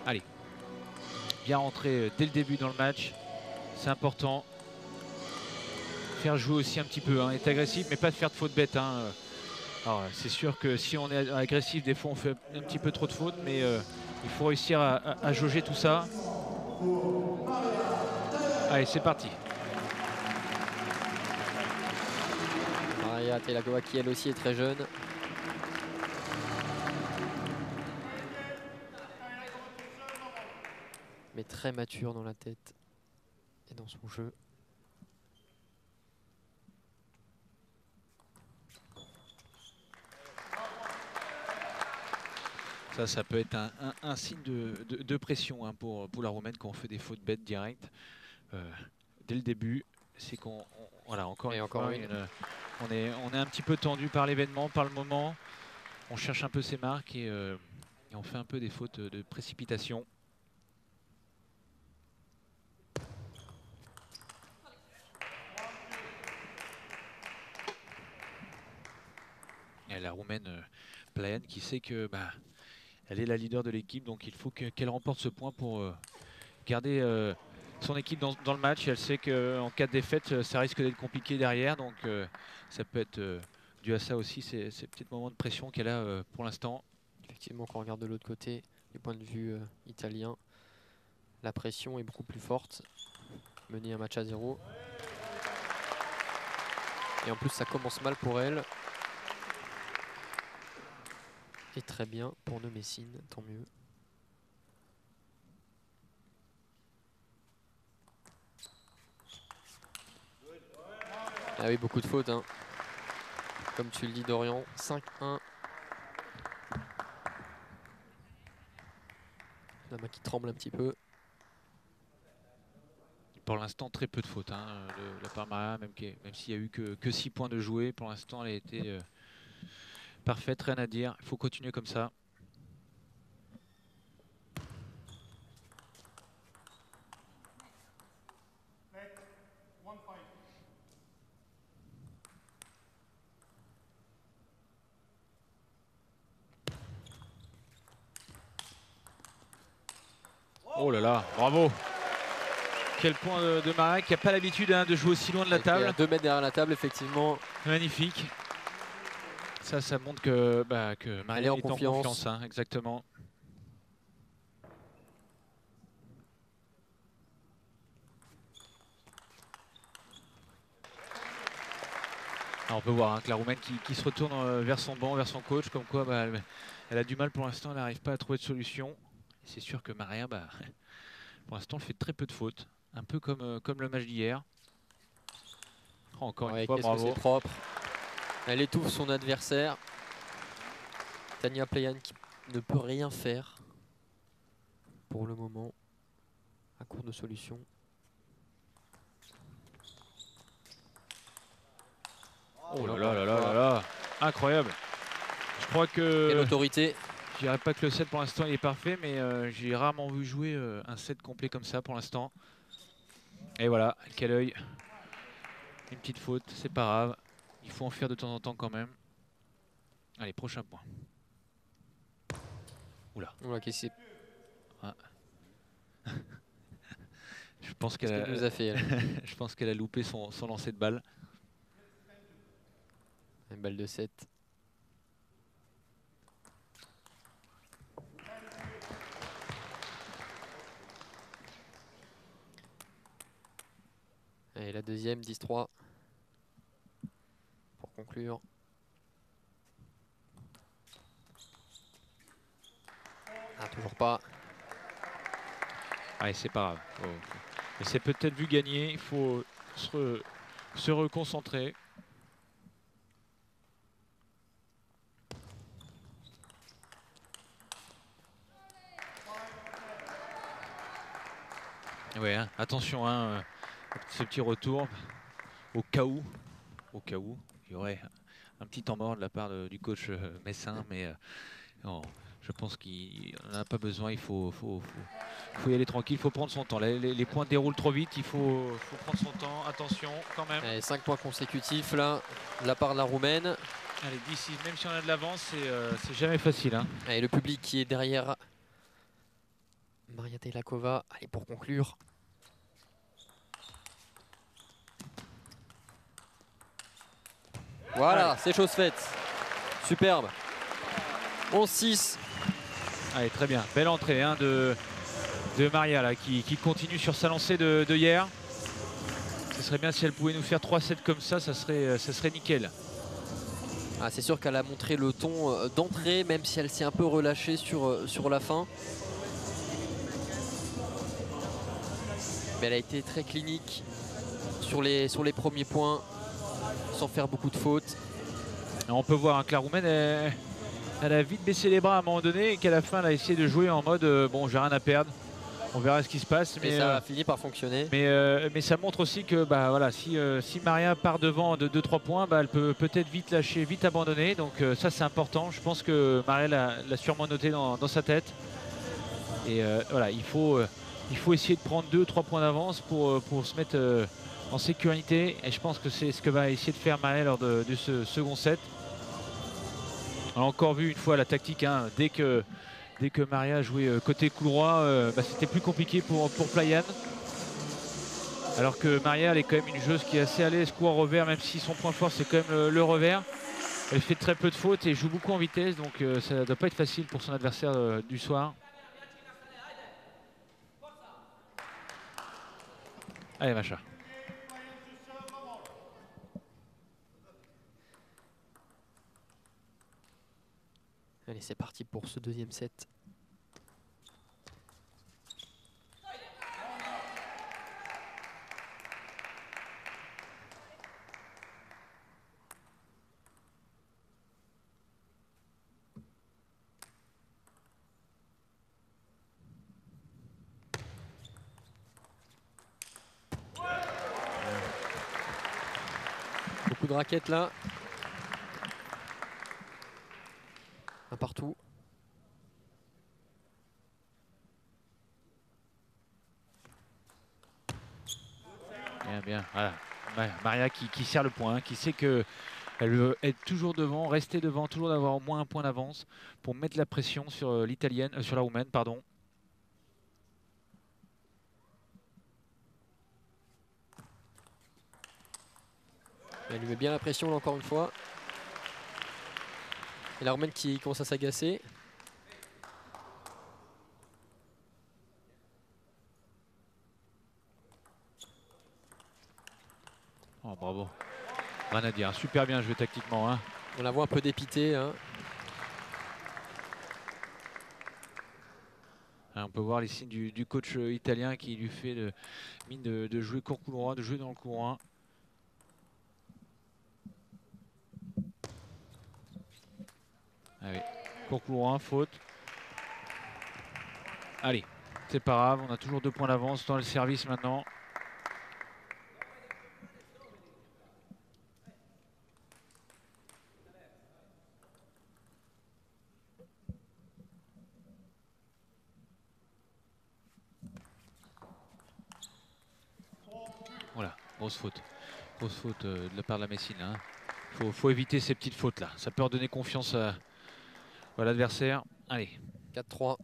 E: Allez, bien rentrer dès le début dans le match, c'est important. Faire jouer aussi un petit peu, hein, être agressif, mais pas de faire de fautes bêtes. Hein. Alors c'est sûr que si on est agressif, des fois on fait un petit peu trop de fautes, mais il faut réussir à jauger tout ça. Allez, c'est parti.
D: Maria Telakova qui elle aussi est très jeune. Mais très mature dans la tête et dans son jeu.
E: Ça peut être un signe de pression hein, pour la Roumaine quand on fait des fautes bêtes directes. Dès le début, c'est qu'on voilà, encore une fois, on est un petit peu tendu par l'événement, par le moment. On cherche un peu ses marques et on fait un peu des fautes de précipitation. Et la Roumaine Playan qui sait que elle est la leader de l'équipe, donc il faut qu'elle remporte ce point pour garder son équipe dans le match. Elle sait qu'en cas de défaite, ça risque d'être compliqué derrière, donc ça peut être dû à ça aussi, ces petits moments de pression qu'elle a pour l'instant.
D: Effectivement, quand on regarde de l'autre côté, du point de vue italien, la pression est beaucoup plus forte. Mener un match à 0. Et en plus, ça commence mal pour elle. Et très bien pour nos Messines, tant mieux. Ah oui, beaucoup de fautes, hein. Comme tu le dis, Dorian, 5-1. La main qui tremble un petit peu.
E: Pour l'instant, très peu de fautes de la part de Maria, même s'il n'y a eu que 6 points de jouer. Pour l'instant, elle a été parfaite, rien à dire. Il faut continuer comme ça. Oh là là, bravo! Quel point de Maria qui n'a pas l'habitude de jouer aussi loin de la table.
D: À 2 mètres derrière la table, effectivement.
E: Magnifique. Ça montre que Maria
D: est en confiance.
E: Exactement. Alors on peut voir que la Roumaine qui se retourne vers son banc, vers son coach, comme quoi elle a du mal pour l'instant, elle n'arrive pas à trouver de solution. C'est sûr que Maria, pour l'instant, elle fait très peu de fautes. Un peu comme le match d'hier. Oh, encore une fois, bravo.
D: C'est propre. Elle étouffe son adversaire. Tania Playan qui ne peut rien faire pour le moment. À court de solution.
E: Oh là là là là là là. Incroyable. Je crois que...
D: Quelle autorité.
E: Je dirais pas que le set pour l'instant il est parfait, mais j'ai rarement vu jouer un set complet comme ça pour l'instant. Et voilà, quel œil. Une petite faute, c'est pas grave. Il faut en faire de temps en temps quand même. Allez, prochain point. Oula.
D: Oula, qu'est-ce que
E: Ah. Je pense qu'elle
D: nous a fait, elle.
E: Je pense qu'elle a loupé son lancer de balle.
D: Une balle de 7. Et la deuxième, 10-3. Pour conclure. Ah, toujours pas.
E: Allez, c'est pas grave. Mais c'est peut-être vu gagner. Il faut se reconcentrer. Ouais, attention, ce petit retour au cas où il y aurait un petit temps mort de la part du coach messin, mais non, je pense qu'il n'en a pas besoin. Il faut y aller tranquille, il faut prendre son temps. Les points déroulent trop vite, il faut prendre son temps. Attention quand même.
D: Allez, 5 points consécutifs là, de la part de la Roumaine.
E: Allez, d'ici, même si on a de l'avance, c'est jamais facile.
D: Allez, le public qui est derrière Maria Telakova. Allez, pour conclure. Voilà, c'est chose faite. Superbe. 11-6.
E: Allez, très bien. Belle entrée de Maria là, qui continue sur sa lancée de hier. Ce serait bien si elle pouvait nous faire 3-7 comme ça serait nickel.
D: Ah, c'est sûr qu'elle a montré le ton d'entrée, même si elle s'est un peu relâchée sur la fin. Mais elle a été très clinique sur les premiers points, sans faire beaucoup de fautes.
E: Et on peut voir que la Roumaine, elle a vite baissé les bras à un moment donné et qu'à la fin, elle a essayé de jouer en mode bon, j'ai rien à perdre. On verra ce qui se passe.
D: Mais ça a fini par fonctionner.
E: Mais ça montre aussi que voilà, si Maria part devant de 2-3 points, elle peut peut-être vite lâcher, vite abandonner. Donc ça, c'est important. Je pense que Maria l'a sûrement noté dans sa tête. Et voilà, il faut essayer de prendre 2-3 points d'avance pour se mettre en sécurité. Et je pense que c'est ce que va essayer de faire Maria lors de ce second set. On a encore vu une fois la tactique, dès que Maria jouait côté couloir, c'était plus compliqué pour Playan. Alors que Maria, elle est quand même une joueuse qui est assez à l'aise couloir revers, même si son point fort c'est quand même le revers. Elle fait très peu de fautes et joue beaucoup en vitesse, donc ça ne doit pas être facile pour son adversaire du soir. Allez, Macha.
D: Allez, c'est parti pour ce deuxième set. coup de raquette là. Un partout.
E: Bien, bien. Voilà. Maria qui sert le point, hein, qui sait que elle veut être toujours devant, rester devant, toujours d'avoir au moins un point d'avance pour mettre la pression sur l'italienne, sur la roumaine, pardon.
D: Elle lui met bien la pression là, encore une fois. Et la roumaine qui commence à s'agacer.
E: Oh, bravo. Rien à dire, super bien joué tactiquement. Hein.
D: On la voit un peu dépitée. Hein.
E: On peut voir les signes du coach italien qui lui fait mine de jouer court couloir, de jouer dans le courant. Allez, court couloir, faute. Allez, c'est pas grave, on a toujours 2 points d'avance dans le service maintenant. Voilà, grosse faute. Grosse faute de la part de la Messine. Hein. Faut éviter ces petites fautes là. Ça peut redonner confiance à l'adversaire. Allez.
D: 4-3.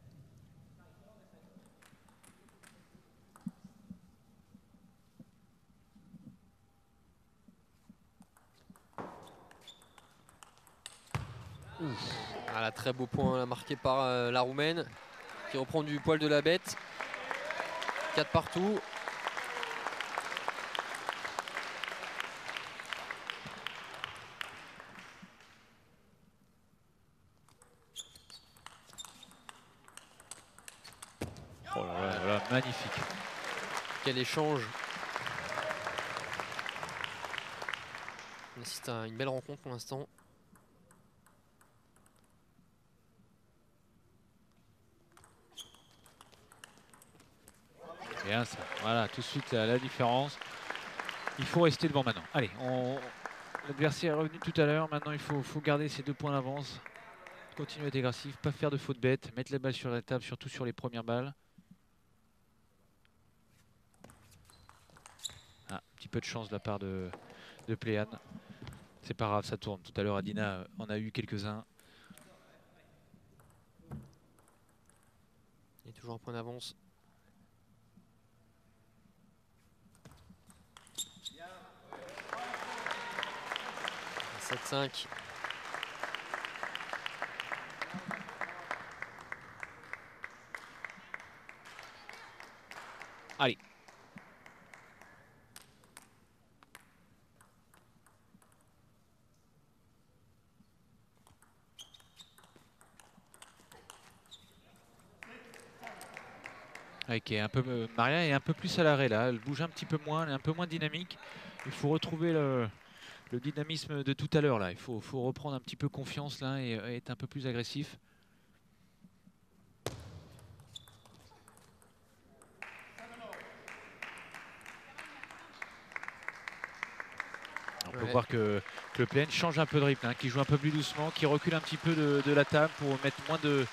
D: Voilà, très beau point là, marqué par la Roumaine qui reprend du poil de la bête. 4 partout.
E: Oh là là, magnifique.
D: Quel échange. On assiste à une belle rencontre pour l'instant.
E: Bien ça. Voilà, tout de suite la différence. Il faut rester devant maintenant. Allez, l'adversaire est revenu tout à l'heure. Maintenant, il faut garder ces 2 points d'avance. Continuer à être agressif, pas faire de faute bête, mettre la balle sur la table, surtout sur les premières balles. Un petit peu de chance de la part de Pléane. C'est pas grave, ça tourne. Tout à l'heure, Adina en a eu quelques-uns.
D: Il y a toujours un point d'avance. « 7-5 ».
E: Allez. Okay, Maria est un peu plus à l'arrêt là, elle bouge un petit peu moins, elle est un peu moins dynamique. Il faut retrouver le dynamisme de tout à l'heure là. Il faut reprendre un petit peu confiance là et être un peu plus agressif. On peut voir que le Pléane change un peu de rythme, hein, qui joue un peu plus doucement, qui recule un petit peu de la table pour mettre moins de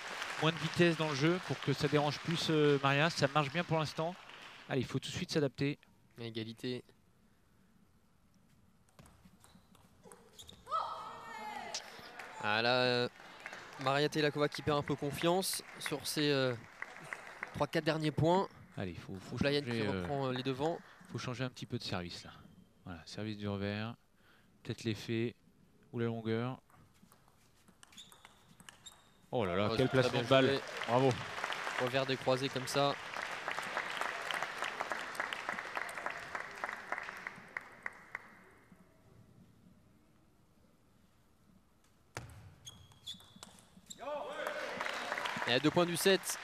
E: vitesse dans le jeu, pour que ça dérange plus Maria. Ça marche bien pour l'instant. Allez, il faut tout de suite s'adapter.
D: Égalité. Ah là, Maria Telakova qui perd un peu confiance sur ses 3-4 derniers points.
E: Allez, il faut
D: Pléane qui reprend les devants.
E: Il faut changer un petit peu de service là. Voilà, service du revers, peut-être l'effet ou la longueur. Oh là là, quel placement de balle. Bravo.
D: Revers décroisé comme ça. Et à 2 points du 7.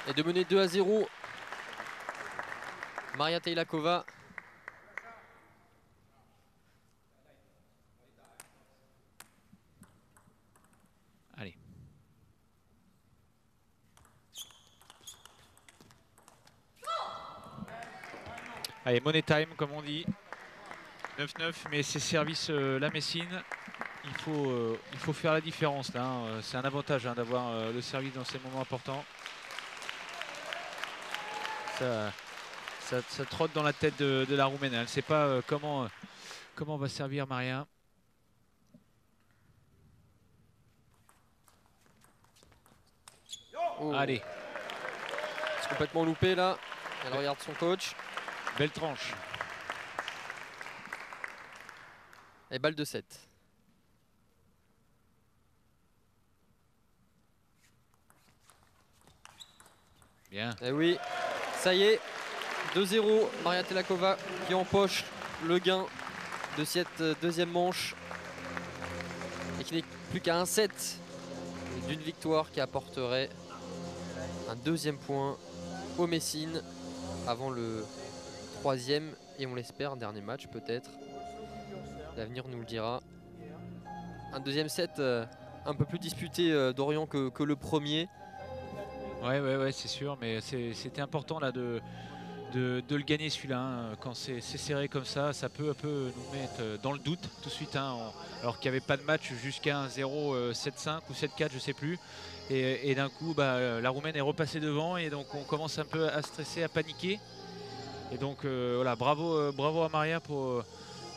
D: Et de mener 2-0. Maria Telakova.
E: Allez. Allez, money time comme on dit. 9-9, mais c'est service la Messine. Il faut faire la différence là. Hein. C'est un avantage hein, d'avoir le service dans ces moments importants. Ça trotte dans la tête de la Roumaine. Elle ne sait pas comment va servir Maria.
D: Oh.
E: Allez.
D: C'est complètement loupé là. Elle regarde son coach.
E: Belle tranche.
D: Et balle de 7.
E: Bien.
D: Et oui, ça y est. 2-0. Maria Telakova qui empoche le gain de cette deuxième manche. Et qui n'est plus qu'à un set d'une victoire qui apporterait un deuxième point au Messine avant le troisième et on l'espère dernier match peut-être. L'avenir nous le dira. Un deuxième set un peu plus disputé d'Orient que le premier.
E: Ouais, c'est sûr, mais c'était important là de le gagner celui-là. Hein. Quand c'est serré comme ça, ça peut un peu nous mettre dans le doute tout de suite. Hein, alors qu'il n'y avait pas de match jusqu'à un 0 7-5 ou 7-4, je sais plus. Et d'un coup, la Roumaine est repassée devant et donc on commence un peu à stresser, à paniquer. Et donc voilà, bravo à Maria pour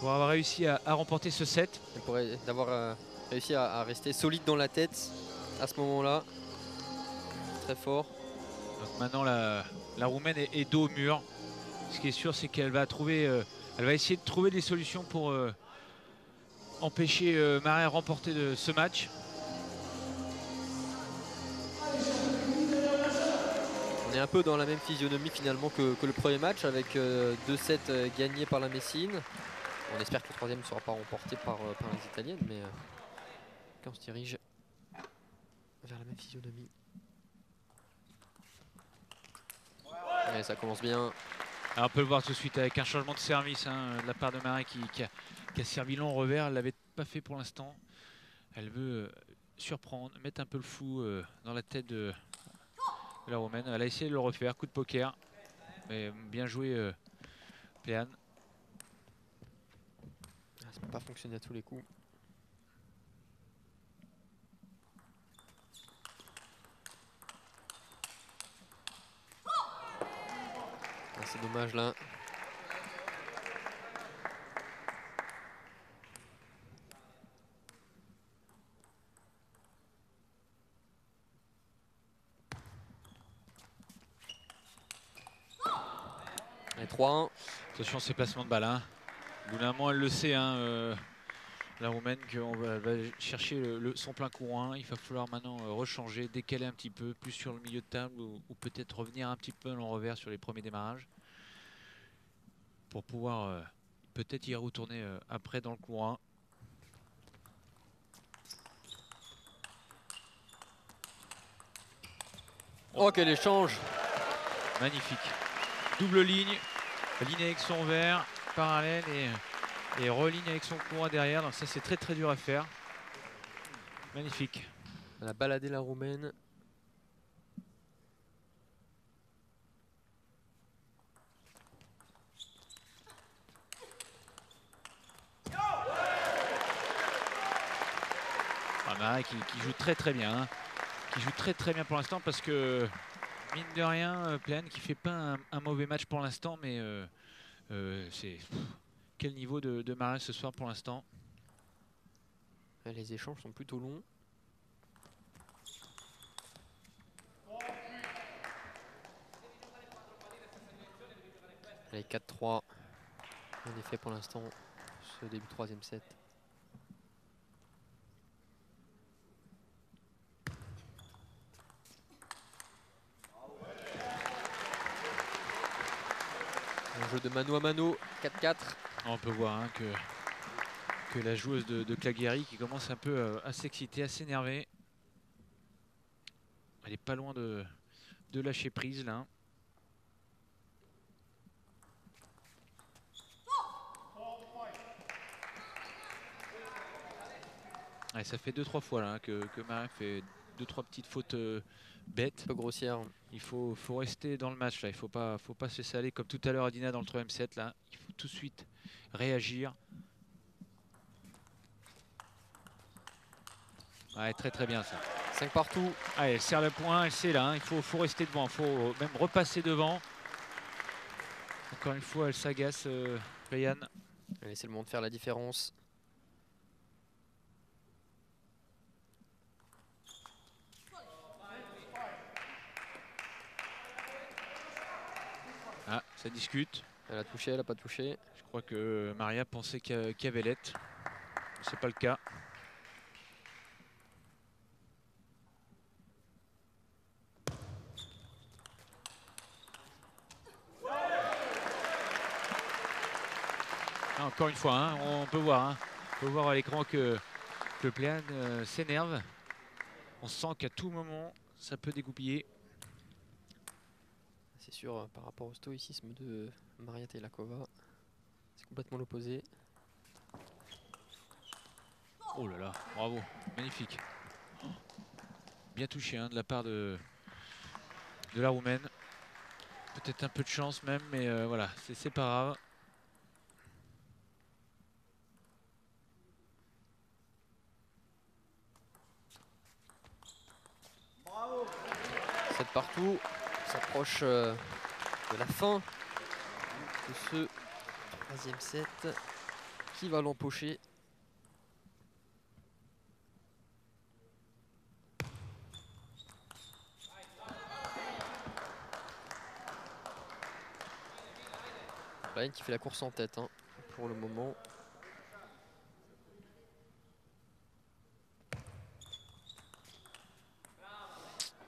E: avoir réussi à remporter ce set.
D: Et pour d'avoir réussi à rester solide dans la tête à ce moment-là. Très fort.
E: Donc maintenant la Roumaine est dos au mur. Ce qui est sûr, c'est qu'elle va elle va essayer de trouver des solutions pour empêcher Maria de remporter ce match.
D: On est un peu dans la même physionomie finalement que le premier match avec 2-7 gagnés par la Messine. On espère que le troisième ne sera pas remporté par les Italiennes, mais quand on se dirige vers la même physionomie. Et ça commence bien.
E: Alors on peut le voir tout de suite avec un changement de service hein, de la part de Maria qui a servi long revers. Elle ne l'avait pas fait pour l'instant. Elle veut surprendre, mettre un peu le flou dans la tête de la Roumaine. Elle a essayé de le refaire, coup de poker. Mais bien joué Péane.
D: Ça ne peut pas fonctionner à tous les coups. C'est dommage là. Et 3-1.
E: Attention ces placements de balle. Hein. Au bout d'un moment, elle le sait, hein, la Roumaine, qu'on va chercher son plein courant. Il va falloir maintenant rechanger, décaler un petit peu, plus sur le milieu de table ou peut-être revenir un petit peu en revers sur les premiers démarrages. Pour pouvoir peut-être y retourner après dans le courant.
D: Oh quel échange!
E: Magnifique. Double ligne avec son vert, parallèle et religne avec son courant derrière. Donc ça c'est très dur à faire. Magnifique.
D: Elle a baladé la Roumaine.
E: Maria qui joue très bien. Hein. Qui joue très bien pour l'instant parce que mine de rien, Péane qui fait pas un mauvais match pour l'instant, mais c'est quel niveau de Maria ce soir pour l'instant.
D: Les échanges sont plutôt longs. Allez 4-3. En effet pour l'instant ce début de troisième set. Un jeu de mano à mano, 4-4.
E: On peut voir hein, que la joueuse de Clagueri qui commence un peu à s'exciter, à s'énerver. Elle est pas loin de lâcher prise là. Ouais, ça fait 2-3 fois là, que Maria fait deux, trois petites fautes bêtes.
D: Un peu grossière.
E: Il faut rester dans le match là, il faut pas se laisser aller comme tout à l'heure Adina dans le 3e set là. Il faut tout de suite réagir. Ouais, très bien ça.
D: 5 partout.
E: Allez, elle serre le point, elle sait là, hein, il faut rester devant, il faut même repasser devant. Encore une fois, elle s'agace, Ryan.
D: Allez, c'est le moment de faire la différence.
E: Ah, ça discute.
D: Elle a touché, elle a pas touché.
E: Je crois que Maria pensait qu'il y avait l'aide. C'est pas le cas. Ah, encore une fois, hein, on peut voir à l'écran que Plehan s'énerve. On sent qu'à tout moment, ça peut dégoupiller.
D: C'est sûr, par rapport au stoïcisme de Maria Teilakova, c'est complètement l'opposé.
E: Oh là là, bravo, magnifique. Bien touché hein, de la part de la Roumaine. Peut-être un peu de chance même, mais voilà, c'est pas grave.
D: Bravo. 7 partout, on s'approche de la fin de ce 3e set. Qui va l'empocher? Ryan qui fait la course en tête hein, pour le moment.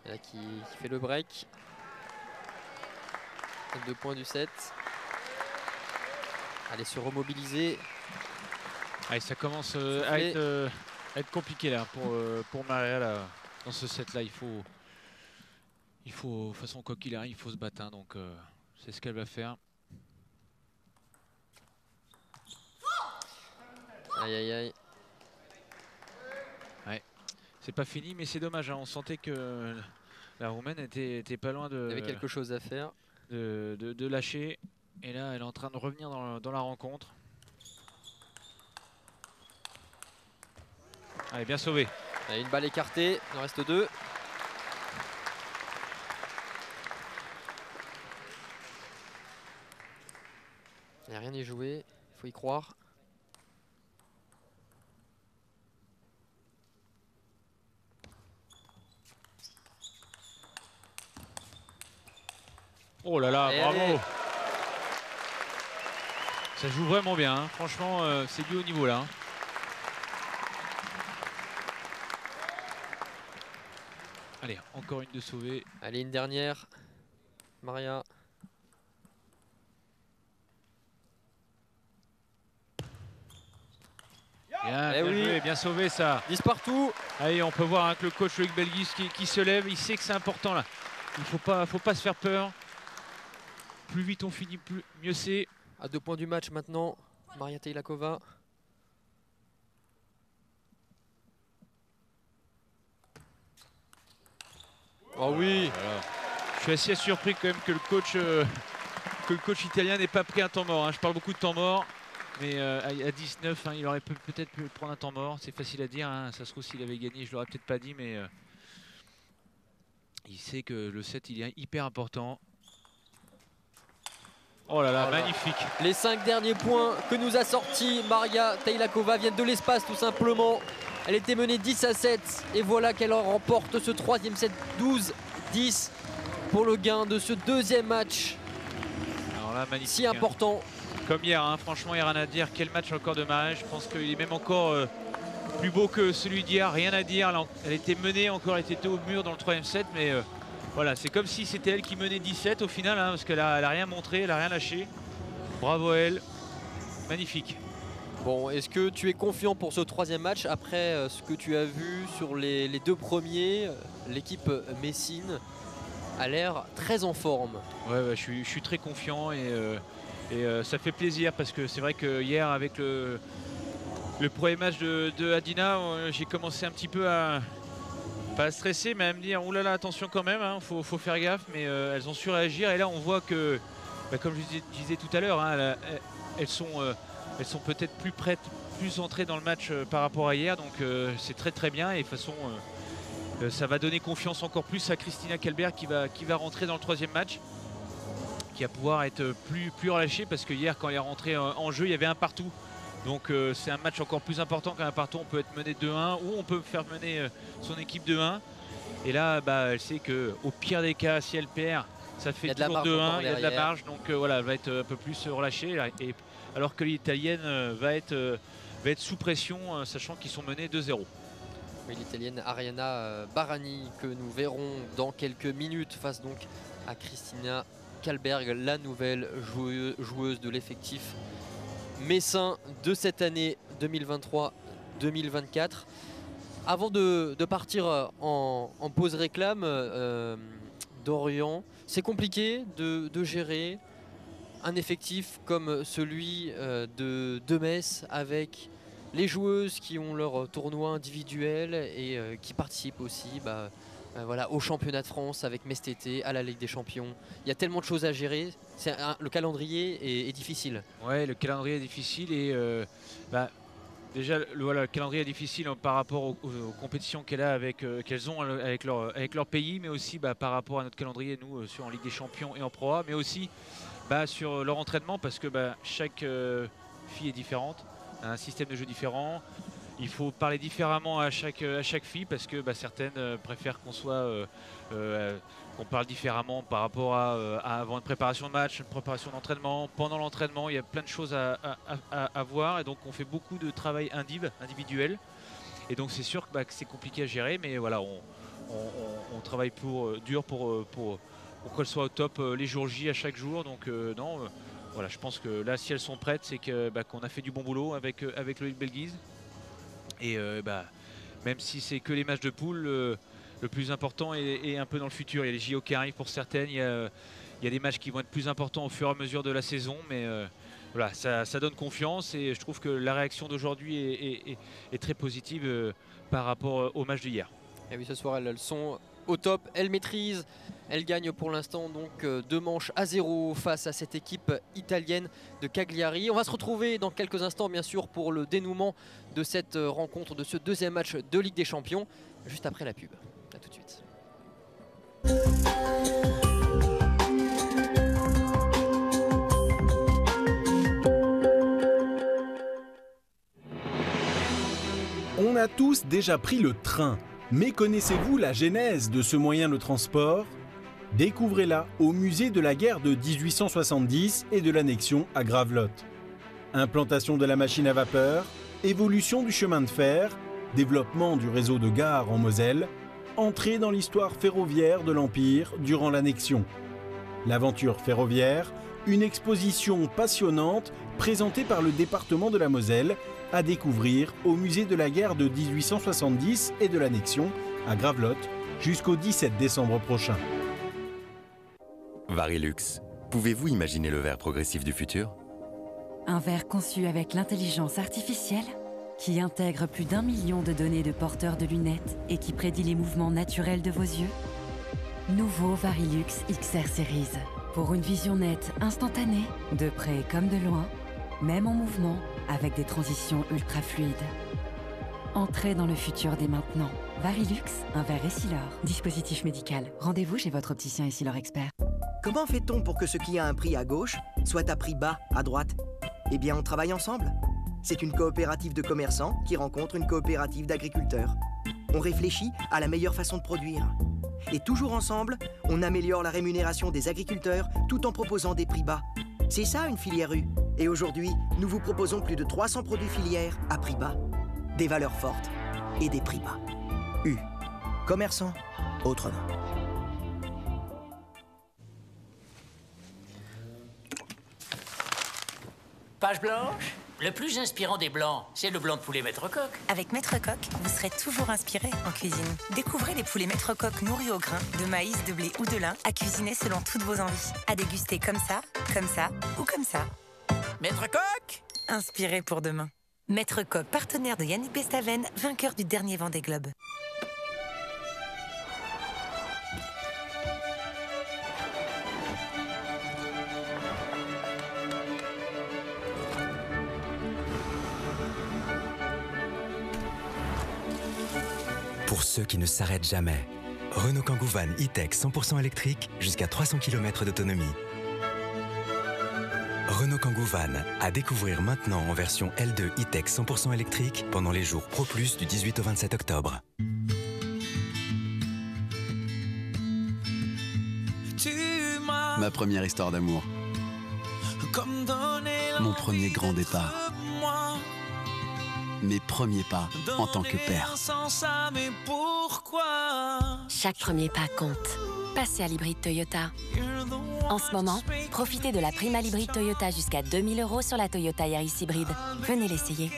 D: Et là qui fait le break. 2 points du set. Allez se remobiliser.
E: Allez, ça commence à être compliqué là pour Maria là, dans ce set là. Il faut de toute façon quoi qu'il arrive, il faut se battre. Hein, donc c'est ce qu'elle va faire.
D: Aïe aïe aïe.
E: Ouais. C'est pas fini mais c'est dommage. Hein. On sentait que la Roumaine était pas loin de.
D: Il y avait quelque chose à faire.
E: De lâcher. Et là elle est en train de revenir dans la rencontre. Allez, bien sauvé.
D: Allez, une balle écartée, il en reste 2. Il n'y a rien à jouer, il faut y croire.
E: Oh là là,
D: Et
E: bravo.
D: allez.
E: Ça joue vraiment bien, hein. Franchement, c'est du haut niveau là. Hein. Allez, encore une de sauvée.
D: Allez, une dernière. Maria.
E: Bien,
D: Eh
E: bien
D: oui.
E: joué, bien sauvé ça.
D: 10 partout.
E: Allez, on peut voir hein, que le coach Loïc Belgis qui se lève, il sait que c'est important là. Il faut pas se faire peur. Plus vite on finit, mieux c'est.
D: À 2 points du match maintenant. Maria Teilakova. Oh oui.
E: Voilà. Je suis assez surpris quand même que le coach italien n'ait pas pris un temps mort. Hein. Je parle beaucoup de temps mort, mais à 19, hein, il aurait peut-être pu prendre un temps mort. C'est facile à dire. Hein. Ça se trouve s'il avait gagné, je l'aurais peut-être pas dit, mais il sait que le set il est hyper important. Oh là là,
D: Voilà.
E: Magnifique.
D: Les 5 derniers points que nous a sortis Maria Teilakova viennent de l'espace tout simplement. Elle était menée 10-7 et voilà qu'elle en remporte ce 3e set 12-10 pour le gain de ce 2e match
E: Alors là, magnifique.
D: si important.
E: Comme hier, hein. Franchement, il n'y a rien à dire. Quel match encore de Maria. Je pense qu'il est même encore plus beau que celui d'hier. Rien à dire. Elle était menée encore, elle était au mur dans le 3e set, mais voilà, c'est comme si c'était elle qui menait 17 au final, hein, parce qu'elle a rien montré, elle a rien lâché. Bravo à elle. Magnifique.
D: Bon, est-ce que tu es confiant pour ce 3e match après ce que tu as vu sur les 2 premiers? L'équipe Messine a l'air très en forme.
E: Ouais, je suis très confiant et ça fait plaisir parce que c'est vrai que hier avec le premier match de Adina, j'ai commencé un petit peu à pas stressées, mais à me dire oulala, attention quand même, hein, faut faire gaffe, mais elles ont su réagir. Et là, on voit que, comme je disais tout à l'heure, hein, elles sont peut-être plus prêtes, plus entrées dans le match par rapport à hier. Donc c'est très bien. Et de toute façon, ça va donner confiance encore plus à Christina Kallberg qui va rentrer dans le 3e match, qui va pouvoir être plus relâchée, parce que hier, quand elle est rentrée en jeu, il y avait un partout. Donc c'est un match encore plus important qu'un partout. On peut être mené 2-1 ou on peut faire mener son équipe 2-1. Et là, elle sait qu'au pire des cas, si elle perd, ça fait toujours 2-1, il y a de la marge. Donc voilà, elle va être un peu plus relâchée. Et, alors que l'Italienne va être sous pression, sachant qu'ils sont menés 2-0.
D: Oui, l'Italienne Arianna Barani, que nous verrons dans quelques minutes, face donc à Christina Kallberg, la nouvelle joueuse de l'effectif messin de cette année 2023-2024. Avant de partir en pause réclame, Dorian, c'est compliqué de gérer un effectif comme celui de Metz, avec les joueuses qui ont leur tournoi individuel et qui participent aussi voilà, au championnat de France avec Metz TT, à la Ligue des Champions. Il y a tellement de choses à gérer. Le calendrier est difficile.
E: Ouais, le calendrier est difficile et déjà le calendrier est difficile par rapport aux compétitions qu'elles ont avec leur pays, mais aussi par rapport à notre calendrier, nous, en Ligue des Champions et en Pro A, mais aussi sur leur entraînement, parce que chaque fille est différente, a un système de jeu différent. Il faut parler différemment à chaque fille, parce que certaines préfèrent qu'on parle différemment par rapport à avant une préparation de match, une préparation d'entraînement, pendant l'entraînement. Il y a plein de choses à voir, et donc on fait beaucoup de travail individuel. Et donc c'est sûr que c'est compliqué à gérer, mais voilà, on travaille dur pour qu'elles soient au top les jours J à chaque jour. Donc voilà, je pense que là, si elles sont prêtes, c'est qu'on a fait du bon boulot avec Loïc Belguise. Et même si c'est que les matchs de poule, le plus important est un peu dans le futur. Il y a les JO qui arrivent pour certaines, il y a des matchs qui vont être plus importants au fur et à mesure de la saison, mais voilà, ça donne confiance, et je trouve que la réaction d'aujourd'hui est très positive par rapport au match d'hier.
D: Et oui, ce soir elles sont au top, elles maîtrisent, elles gagnent pour l'instant donc 2 manches à 0 face à cette équipe italienne de Cagliari. On va se retrouver dans quelques instants bien sûr pour le dénouement de cette rencontre, de ce 2e match de Ligue des Champions, juste après la pub. A tout de suite.
F: On a tous déjà pris le train, mais connaissez-vous la genèse de ce moyen de transport? Découvrez-la au musée de la guerre de 1870 et de l'annexion à Gravelotte. Implantation de la machine à vapeur, évolution du chemin de fer, développement du réseau de gares en Moselle, entrée dans l'histoire ferroviaire de l'Empire durant l'annexion. L'aventure ferroviaire, une exposition passionnante présentée par le département de la Moselle, à découvrir au musée de la guerre de 1870 et de l'annexion à Gravelotte jusqu'au 17 décembre prochain.
G: Varilux, pouvez-vous imaginer le verre progressif du futur?
H: Un verre conçu avec l'intelligence artificielle qui intègre plus d'1 million de données de porteurs de lunettes et qui prédit les mouvements naturels de vos yeux. Nouveau Varilux XR Series. Pour une vision nette, instantanée, de près comme de loin, même en mouvement, avec des transitions ultra fluides. Entrez dans le futur dès maintenant. Varilux, un verre Essilor. Dispositif médical. Rendez-vous chez votre opticien Essilor expert.
I: Comment fait-on pour que ce qui a un prix à gauche soit à prix bas à droite? Eh bien, on travaille ensemble. C'est une coopérative de commerçants qui rencontre une coopérative d'agriculteurs. On réfléchit à la meilleure façon de produire. Et toujours ensemble, on améliore la rémunération des agriculteurs tout en proposant des prix bas. C'est ça une filière U. Et aujourd'hui, nous vous proposons plus de 300 produits filières à prix bas. Des valeurs fortes et des prix bas. U. Commerçants, autrement.
J: Page blanche. Le plus inspirant des blancs, c'est le blanc de poulet Maître Coq.
K: Avec Maître Coq, vous serez toujours inspiré en cuisine. Découvrez les poulets Maître Coq nourris au grain, de maïs, de blé ou de lin, à cuisiner selon toutes vos envies. À déguster comme ça ou comme ça.
J: Maître Coq,
K: inspiré pour demain. Maître Coq, partenaire de Yannick Bestaven, vainqueur du dernier Vendée Globe.
L: Pour ceux qui ne s'arrêtent jamais. Renault Kangoo Van E-Tech 100% électrique, jusqu'à 300 km d'autonomie. Renault Kangoo Van, à découvrir maintenant en version L2 E-Tech 100% électrique pendant les jours Pro Plus du 18 au 27 octobre.
M: Ma première histoire d'amour. Mon premier grand départ. Mes premiers pas en tant que père.
N: Chaque premier pas compte. Passez à l'hybride Toyota. En ce moment, profitez de la prime à l'hybride Toyota jusqu'à 2000 € sur la Toyota Yaris hybride. Venez l'essayer.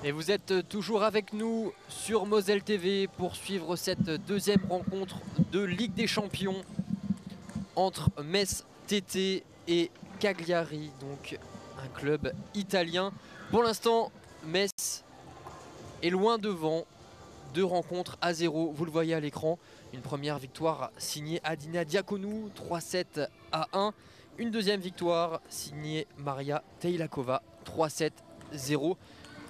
D: Et vous êtes toujours avec nous sur Moselle TV pour suivre cette deuxième rencontre de Ligue des Champions entre Metz TT et Cagliari, donc un club italien. Pour l'instant, Metz est loin devant, 2 rencontres à 0, vous le voyez à l'écran. Une première victoire signée Adina Diaconou, 3-7 à 1. Une deuxième victoire signée Maria Teilakova, 3-7-0.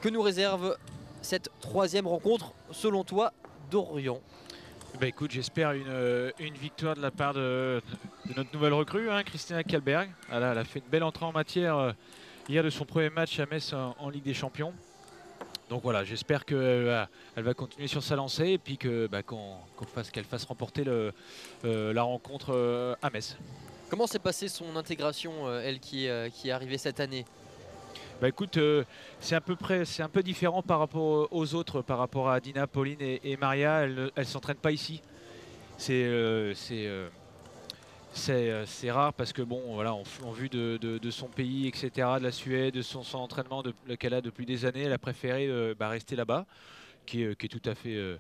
D: Que nous réserve cette troisième rencontre, selon toi, Dorian?
E: Bah écoute, j'espère une victoire de la part de notre nouvelle recrue, hein, Christina Kallberg. Elle a fait une belle entrée en matière hier de son premier match à Metz en Ligue des Champions. Donc voilà, j'espère qu'elle va continuer sur sa lancée et puis qu'elle fasse remporter la rencontre à Metz.
D: Comment s'est passée son intégration, elle qui est arrivée cette année?
E: Bah écoute, c'est un peu différent par rapport aux autres, par rapport à Dina, Pauline et Maria. Elles ne s'entraînent pas ici. C'est rare parce que bon, voilà, en vue de son pays, etc., de la Suède, de son entraînement qu'elle a depuis des années, elle a préféré rester là-bas, qui est tout à fait...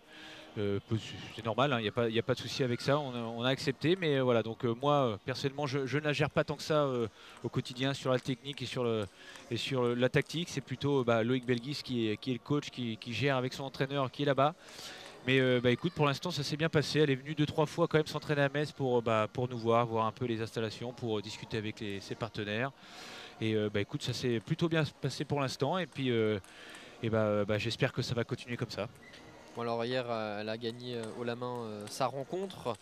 E: c'est normal, il n'y a pas de souci avec ça, on a accepté, mais voilà, donc moi personnellement je ne la gère pas tant que ça au quotidien sur la technique et sur la tactique. C'est plutôt Loïc Belgis qui est le coach, qui gère avec son entraîneur qui est là-bas. Mais écoute, pour l'instant ça s'est bien passé. Elle est venue 2-3 fois quand même s'entraîner à Metz pour nous voir un peu les installations, pour discuter avec ses partenaires. Et écoute, ça s'est plutôt bien passé pour l'instant, et puis j'espère que ça va continuer comme ça.
D: Bon, alors hier, elle a gagné haut la main sa rencontre,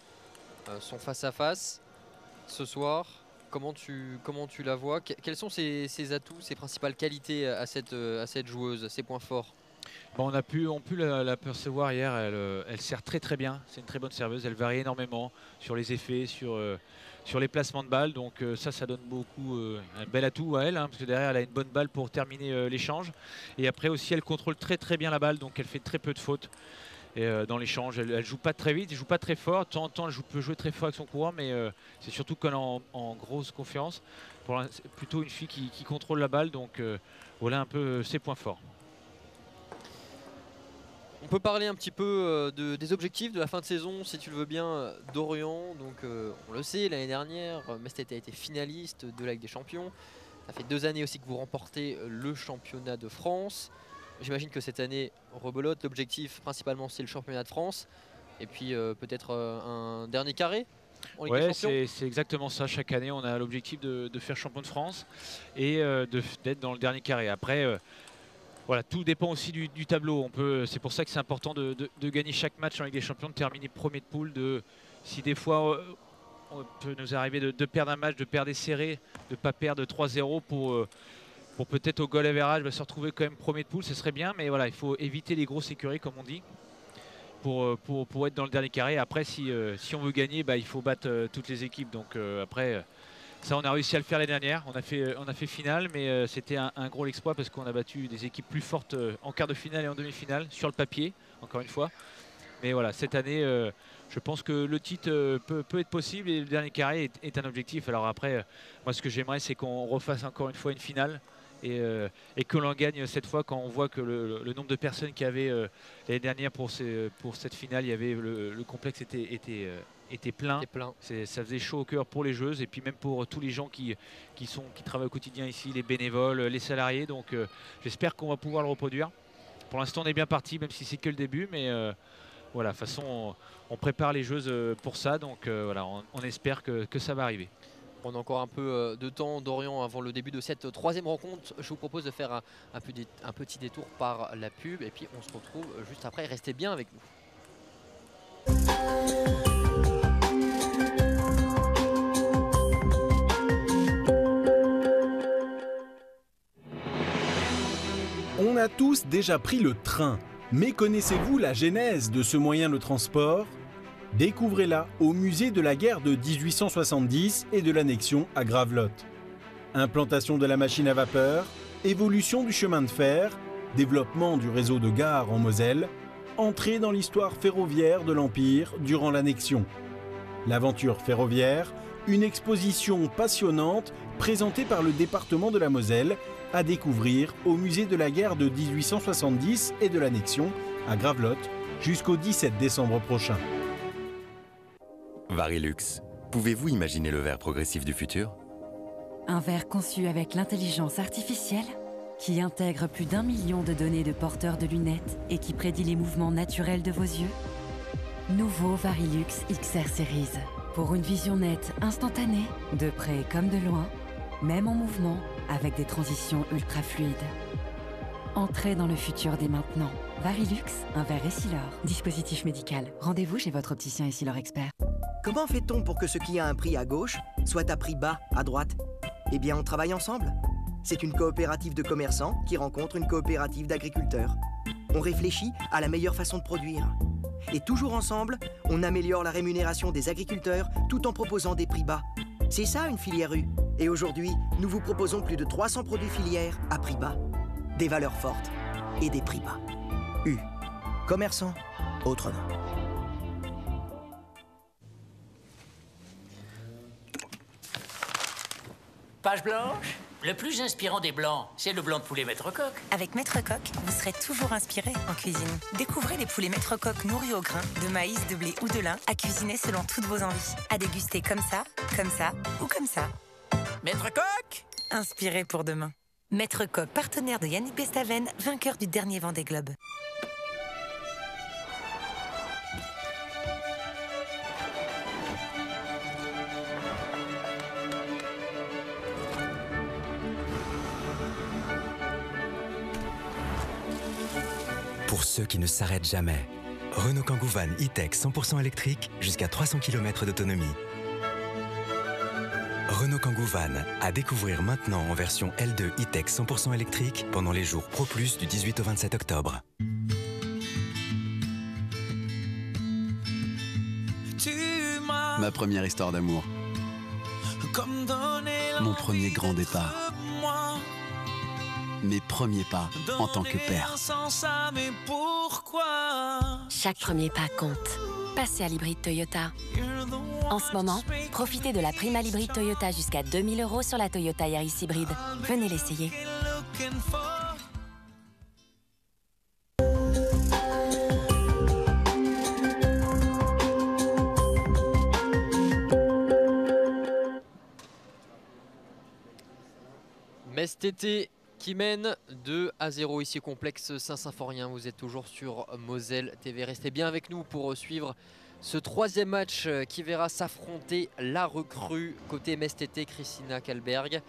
D: son face-à-face. Ce soir, comment tu la vois? Quels sont ses atouts, ses principales qualités à cette joueuse, ses points forts?
E: Bon, on a pu la percevoir hier, elle sert très bien, c'est une très bonne serveuse, elle varie énormément sur les effets, sur les placements de balles, donc ça donne beaucoup, un bel atout à elle, hein, parce que derrière elle a une bonne balle pour terminer l'échange. Et après aussi elle contrôle très bien la balle, donc elle fait très peu de fautes dans l'échange. Elle joue pas très vite, elle joue pas très fort, de temps en temps elle peut jouer très fort avec son courant, mais c'est surtout quand elle est en grosse confiance. C'est plutôt une fille qui contrôle la balle, donc voilà un peu ses points forts.
D: On peut parler un petit peu des objectifs de la fin de saison, si tu le veux bien, Dorian. Donc on le sait, l'année dernière, Metz TT a été finaliste de la Ligue des Champions. Ça fait 2 années aussi que vous remportez le championnat de France. J'imagine que cette année, rebelote, l'objectif principalement c'est le championnat de France. Et puis peut-être un dernier carré en Ligue des Champions.
E: C'est exactement ça. Chaque année, on a l'objectif de faire champion de France et d'être dans le dernier carré. Après... Voilà, tout dépend aussi du tableau. C'est pour ça que c'est important de gagner chaque match en Ligue des Champions, de terminer premier de poule. Si des fois on peut nous arriver de perdre un match, de perdre des serrés, de ne pas perdre 3-0 pour peut-être au goal average se retrouver quand même premier de poule, ce serait bien. Mais voilà, il faut éviter les grosses écuries comme on dit pour être dans le dernier carré. Après, si on veut gagner, il faut battre toutes les équipes. Donc après... Ça, on a réussi à le faire l'année dernière. On a fait finale, mais c'était un gros exploit parce qu'on a battu des équipes plus fortes en quart de finale et en demi-finale, sur le papier, encore une fois. Mais voilà, cette année, je pense que le titre peut être possible et le dernier carré est un objectif. Alors après, moi, ce que j'aimerais, c'est qu'on refasse encore une fois une finale et que l'on gagne cette fois quand on voit que le nombre de personnes qu'il y avait l'année dernière pour cette finale, il y avait le complexe était plein. Ça faisait chaud au cœur pour les joueuses et puis même pour tous les gens qui travaillent au quotidien ici, les bénévoles, les salariés. Donc j'espère qu'on va pouvoir le reproduire. Pour l'instant on est bien parti, même si c'est que le début, mais voilà, de toute façon, on prépare les joueuses pour ça, donc voilà, on espère que ça va arriver.
D: On a encore un peu de temps, Dorian, avant le début de cette troisième rencontre. Je vous propose de faire un petit détour par la pub et puis on se retrouve juste après. Restez bien avec nous.
F: On a tous déjà pris le train, mais connaissez-vous la genèse de ce moyen de transport? Découvrez-la au musée de la guerre de 1870 et de l'annexion à Gravelotte. Implantation de la machine à vapeur, évolution du chemin de fer, développement du réseau de gares en Moselle, entrée dans l'histoire ferroviaire de l'Empire durant l'annexion. L'aventure ferroviaire, une exposition passionnante présentée par le département de la Moselle, à découvrir au musée de la guerre de 1870 et de l'annexion à Gravelotte jusqu'au 17 décembre prochain.
G: Varilux, pouvez-vous imaginer le verre progressif du futur?
H: Un verre conçu avec l'intelligence artificielle qui intègre plus d'1 million de données de porteurs de lunettes et qui prédit les mouvements naturels de vos yeux. Nouveau Varilux XR Series. Pour une vision nette, instantanée, de près comme de loin, même en mouvement, avec des transitions ultra fluides. Entrez dans le futur dès maintenant. Varilux, un verre Essilor. Dispositif médical. Rendez-vous chez votre opticien Essilor expert.
I: Comment fait-on pour que ce qui a un prix à gauche soit à prix bas à droite? Eh bien, on travaille ensemble. C'est une coopérative de commerçants qui rencontre une coopérative d'agriculteurs. On réfléchit à la meilleure façon de produire. Et toujours ensemble, on améliore la rémunération des agriculteurs tout en proposant des prix bas. C'est ça une filière U. Et aujourd'hui, nous vous proposons plus de 300 produits filières à prix bas. Des valeurs fortes et des prix bas. U. Commerçant, autre nom.
J: Page blanche. Le plus inspirant des blancs, c'est le blanc de poulet Maître Coq.
K: Avec Maître Coq, vous serez toujours inspiré en cuisine. Découvrez les poulets Maître Coq nourris au grain, de maïs, de blé ou de lin, à cuisiner selon toutes vos envies. À déguster comme ça ou comme ça.
J: Maître Coq,
K: inspiré pour demain. Maître Coq, partenaire de Yannick Bestaven, vainqueur du dernier Vendée Globe.
L: Pour ceux qui ne s'arrêtent jamais, Renault Kangoo Van E-Tech 100% électrique jusqu'à 300 km d'autonomie. Renault Kangoo Van à découvrir maintenant en version L2 E-Tech 100% électrique pendant les jours Pro Plus du 18 au 27 octobre.
M: Ma première histoire d'amour. Mon premier grand départ. Mes premiers pas en tant que père.
N: Chaque premier pas compte. Passez à l'hybride Toyota. En ce moment, profitez de la prime à l'hybride Toyota jusqu'à 2000 € sur la Toyota Yaris hybride. Venez l'essayer.
D: Metz TT qui mène 2-0 ici au complexe Saint-Symphorien. Vous êtes toujours sur Moselle TV. Restez bien avec nous pour suivre ce troisième match qui verra s'affronter la recrue côté Metz TT, Christina Kalberg,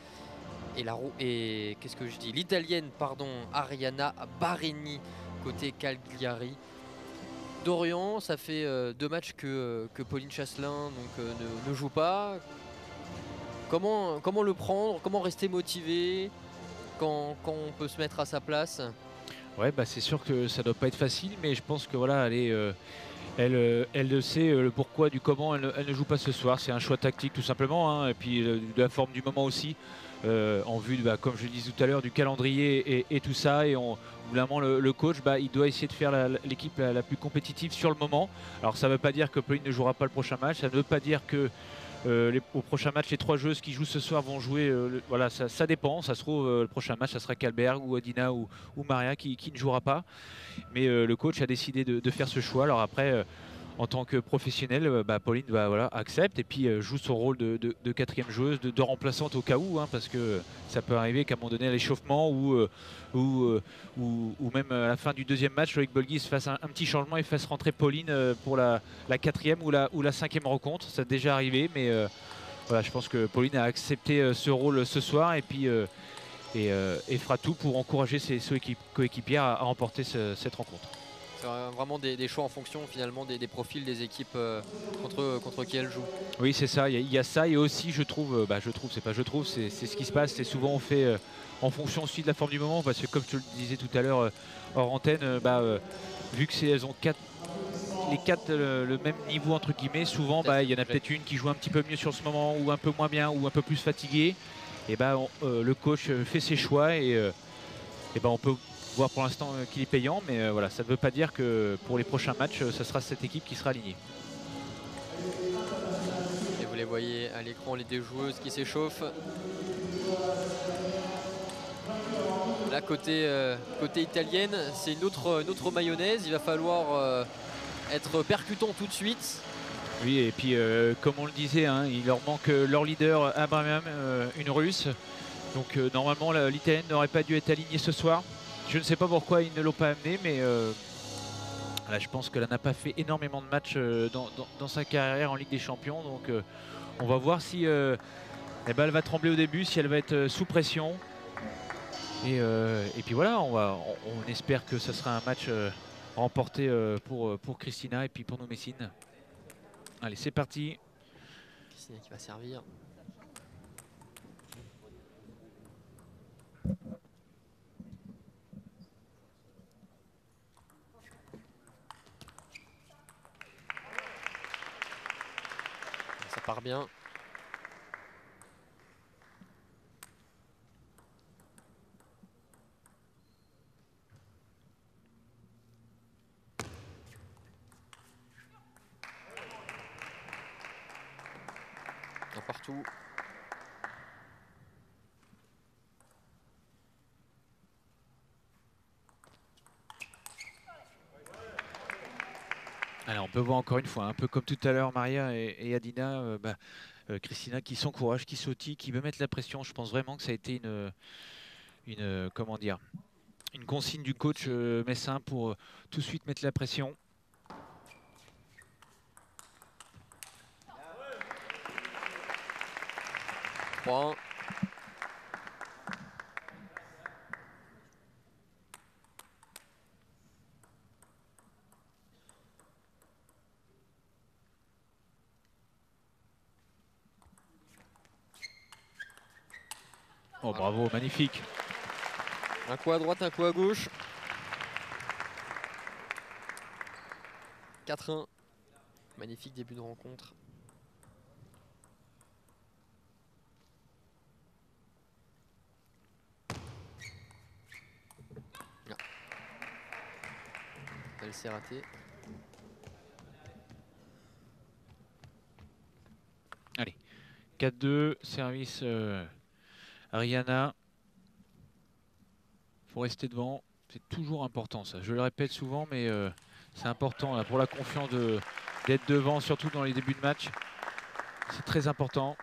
D: et qu'est-ce que je dis, l'italienne, pardon, Ariana Barini côté Cagliari. Dorian, ça fait 2 matchs que Pauline Chasselin ne joue pas. Comment le prendre? Comment rester motivé quand on peut se mettre à sa place?
E: Ouais, bah c'est sûr que ça doit pas être facile, mais je pense que voilà, elle le sait, le pourquoi du comment elle ne joue pas ce soir. C'est un choix tactique tout simplement, hein, et puis de la forme du moment aussi, en vue, comme je le disais tout à l'heure, du calendrier et tout ça. Et vraiment le coach, il doit essayer de faire l'équipe la plus compétitive sur le moment. Alors ça ne veut pas dire que Pauline ne jouera pas le prochain match, ça ne veut pas dire que au prochain match, les 3 joueuses qui jouent ce soir vont jouer. Voilà, ça dépend. Ça se trouve, le prochain match, ça sera Kalberg ou Adina ou Maria qui ne jouera pas. Mais le coach a décidé de faire ce choix. Alors après, en tant que professionnelle, Pauline accepte et puis joue son rôle de quatrième joueuse, de remplaçante au cas où, hein, parce que ça peut arriver qu'à un moment donné à l'échauffement ou même à la fin du deuxième match, Loïc Bolgui se fasse un petit changement et fasse rentrer Pauline pour la quatrième ou la cinquième rencontre. Ça a déjà arrivé, mais voilà, je pense que Pauline a accepté ce rôle ce soir et puis et fera tout pour encourager ses coéquipières à remporter cette rencontre.
D: C'est vraiment des choix en fonction finalement des profils des équipes contre qui elles jouent.
E: Oui, c'est ça, il y a ça et aussi c'est ce qui se passe, c'est souvent on fait en fonction aussi de la forme du moment, parce que comme je le disais tout à l'heure hors antenne, vu que elles ont les quatre le même niveau entre guillemets, souvent il y en a peut-être une qui joue un petit peu mieux sur ce moment ou un peu moins bien ou un peu plus fatiguée, et le coach fait ses choix et on peut voir pour l'instant qu'il est payant, mais voilà, ça ne veut pas dire que pour les prochains matchs, ça sera cette équipe qui sera alignée.
D: Et vous les voyez à l'écran, les deux joueuses qui s'échauffent. Là, côté italienne, c'est une autre mayonnaise. Il va falloir être percutant tout de suite.
E: Oui, et puis comme on le disait, hein, il leur manque leur leader Abraham, une russe. Donc normalement, l'italienne n'aurait pas dû être alignée ce soir. Je ne sais pas pourquoi ils ne l'ont pas amené, mais là, je pense qu'elle n'a pas fait énormément de matchs dans sa carrière en Ligue des Champions. Donc on va voir si elle va trembler au début, si elle va être sous pression. Et puis voilà, on espère que ce sera un match remporté pour Christina et puis pour nos Messines. Allez, c'est parti.
D: Christina qui va servir. Ça part bien. Un partout.
E: Alors on peut voir encore une fois, un peu comme tout à l'heure Maria et Adina, Christina qui s'encourage, qui sautille, qui veut mettre la pression. Je pense vraiment que ça a été une consigne du coach messin pour tout de suite mettre la pression.
D: Point.
E: Oh bravo, magnifique.
D: Un coup à droite, un coup à gauche. 4-1. Magnifique début de rencontre. Ah. Elle s'est ratée.
E: Allez, 4-2, service Ariana. Il faut rester devant, c'est toujours important ça. Je le répète souvent, mais c'est important là, pour la confiance d'être devant, surtout dans les débuts de match. C'est très important.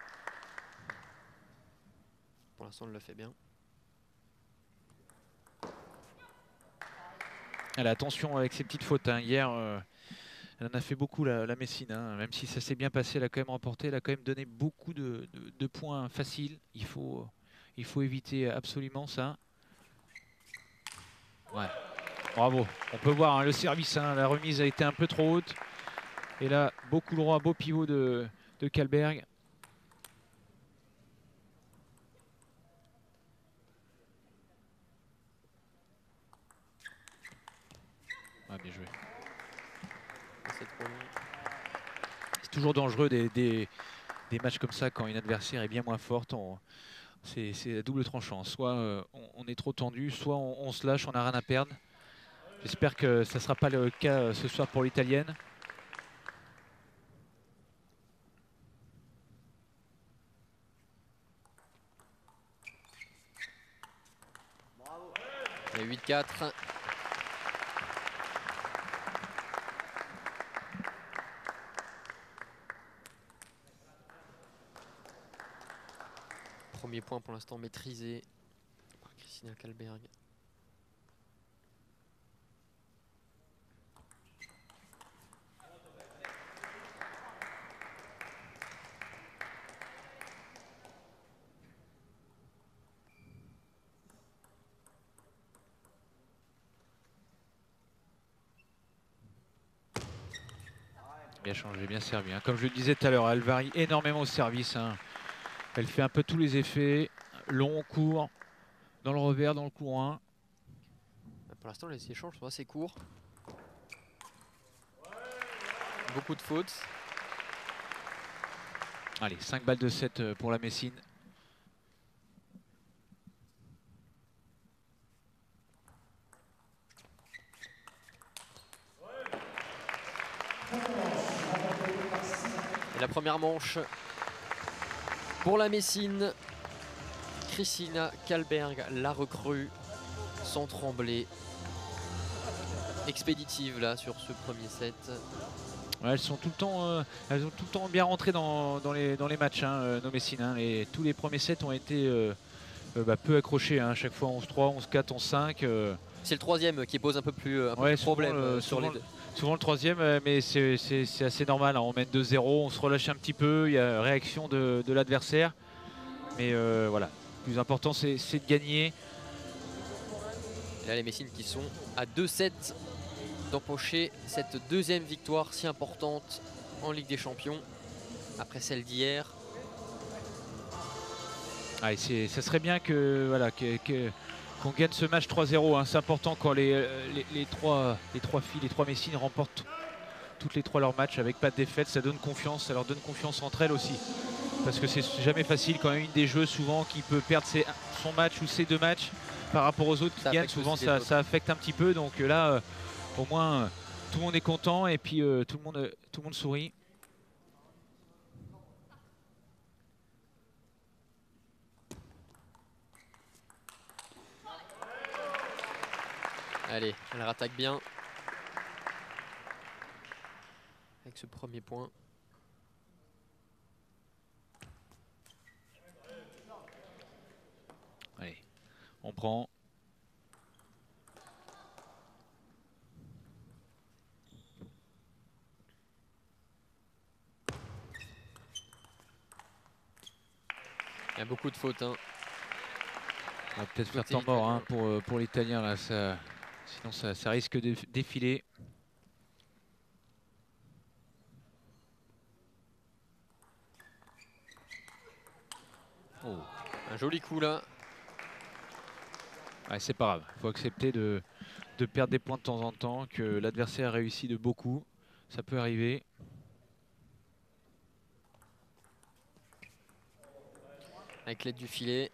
D: Pour l'instant, elle le fait bien.
E: Elle a attention avec ses petites fautes. Hein. Hier, elle en a fait beaucoup la Messine. Hein. Même si ça s'est bien passé, elle a quand même remporté. Elle a quand même donné beaucoup de points faciles. Il faut éviter absolument ça. Ouais, bravo. On peut voir hein, le service, hein, la remise a été un peu trop haute. Et là, beau coup droit, beau pivot de Kalberg. Ah, bien joué. C'est toujours dangereux des matchs comme ça quand une adversaire est bien moins forte. C'est à double tranchant. Soit on est trop tendu, soit on se lâche, on n'a rien à perdre. J'espère que ça ne sera pas le cas ce soir pour l'italienne.
D: Et 8-4. Premier point pour l'instant maîtrisé par Christina Kalberg.
E: Bien changé, bien servi. Hein. Comme je le disais tout à l'heure, elle varie énormément au service. Hein. Elle fait un peu tous les effets. Long, court, dans le revers, dans le courant.
D: Pour l'instant, les échanges sont assez courts. Beaucoup de fautes.
E: Allez, 5 balles de 7 pour la Messine.
D: Et la première manche pour la Messine. Christina Kalberg, la recrue, sans trembler. Expéditive là sur ce premier set.
E: Ouais, elles sont tout le temps bien rentrées dans les matchs, hein, nos Messines. Hein. Tous les premiers sets ont été peu accrochés. Hein. À chaque fois 11-3, 11-4, 11-5.
D: C'est le troisième qui pose un peu plus de problème sur les deux.
E: Souvent le troisième, mais c'est assez normal. Hein. On mène 2-0, on se relâche un petit peu, il y a réaction de l'adversaire. Mais voilà, le plus important c'est de gagner.
D: Et là les Messines qui sont à 2-7 d'empocher cette deuxième victoire si importante en Ligue des Champions après celle d'hier.
E: Ah, ça serait bien que voilà qu'on gagne ce match 3-0. Hein. C'est important quand les trois filles, les trois Messines remportent toutes les trois leurs matchs avec pas de défaite. Ça donne confiance, ça leur donne confiance entre elles aussi. Parce que c'est jamais facile quand même une des jeux souvent qui peut perdre son match ou ses deux matchs par rapport aux autres qui gagnent. Souvent ça affecte un petit peu. Donc là au moins tout le monde est content et puis tout le monde sourit.
D: Allez, elle rattaque bien avec ce premier point.
E: Allez, on prend.
D: Il y a beaucoup de fautes. Hein.
E: On va peut-être faire temps mort hein, pour l'Italien là. Sinon ça risque de défiler.
D: Oh. Un joli coup là.
E: Ouais, c'est pas grave, il faut accepter de perdre des points de temps en temps, que l'adversaire réussit de beaucoup. Ça peut arriver.
D: Avec l'aide du filet.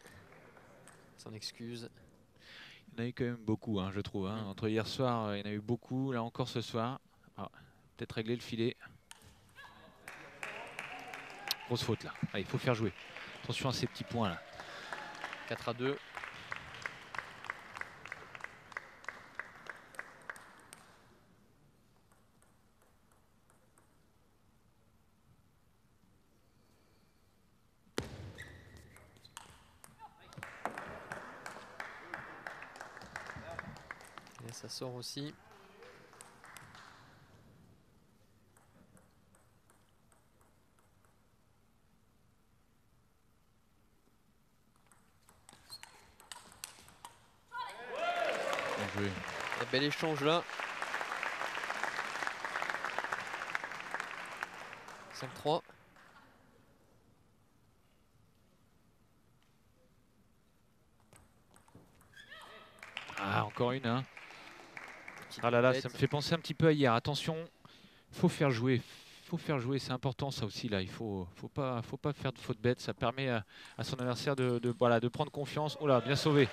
D: S'en excuse.
E: Il y en a eu quand même beaucoup, hein, je trouve. Hein. Entre hier soir, il y en a eu beaucoup. Là encore ce soir. Ah, peut-être régler le filet. Grosse faute là. Ah, il faut faire jouer. Attention à ces petits points là.
D: 4-2. Et ça sort aussi. Un bel échange là. 5-3.
E: Ah, encore une. Hein. Ah là là, ça me fait penser un petit peu à hier. Attention, il faut faire jouer. Faut faire jouer, c'est important ça aussi là. Il faut pas faire de faute bête. Ça permet à son adversaire de prendre confiance. Oh là, bien sauvé.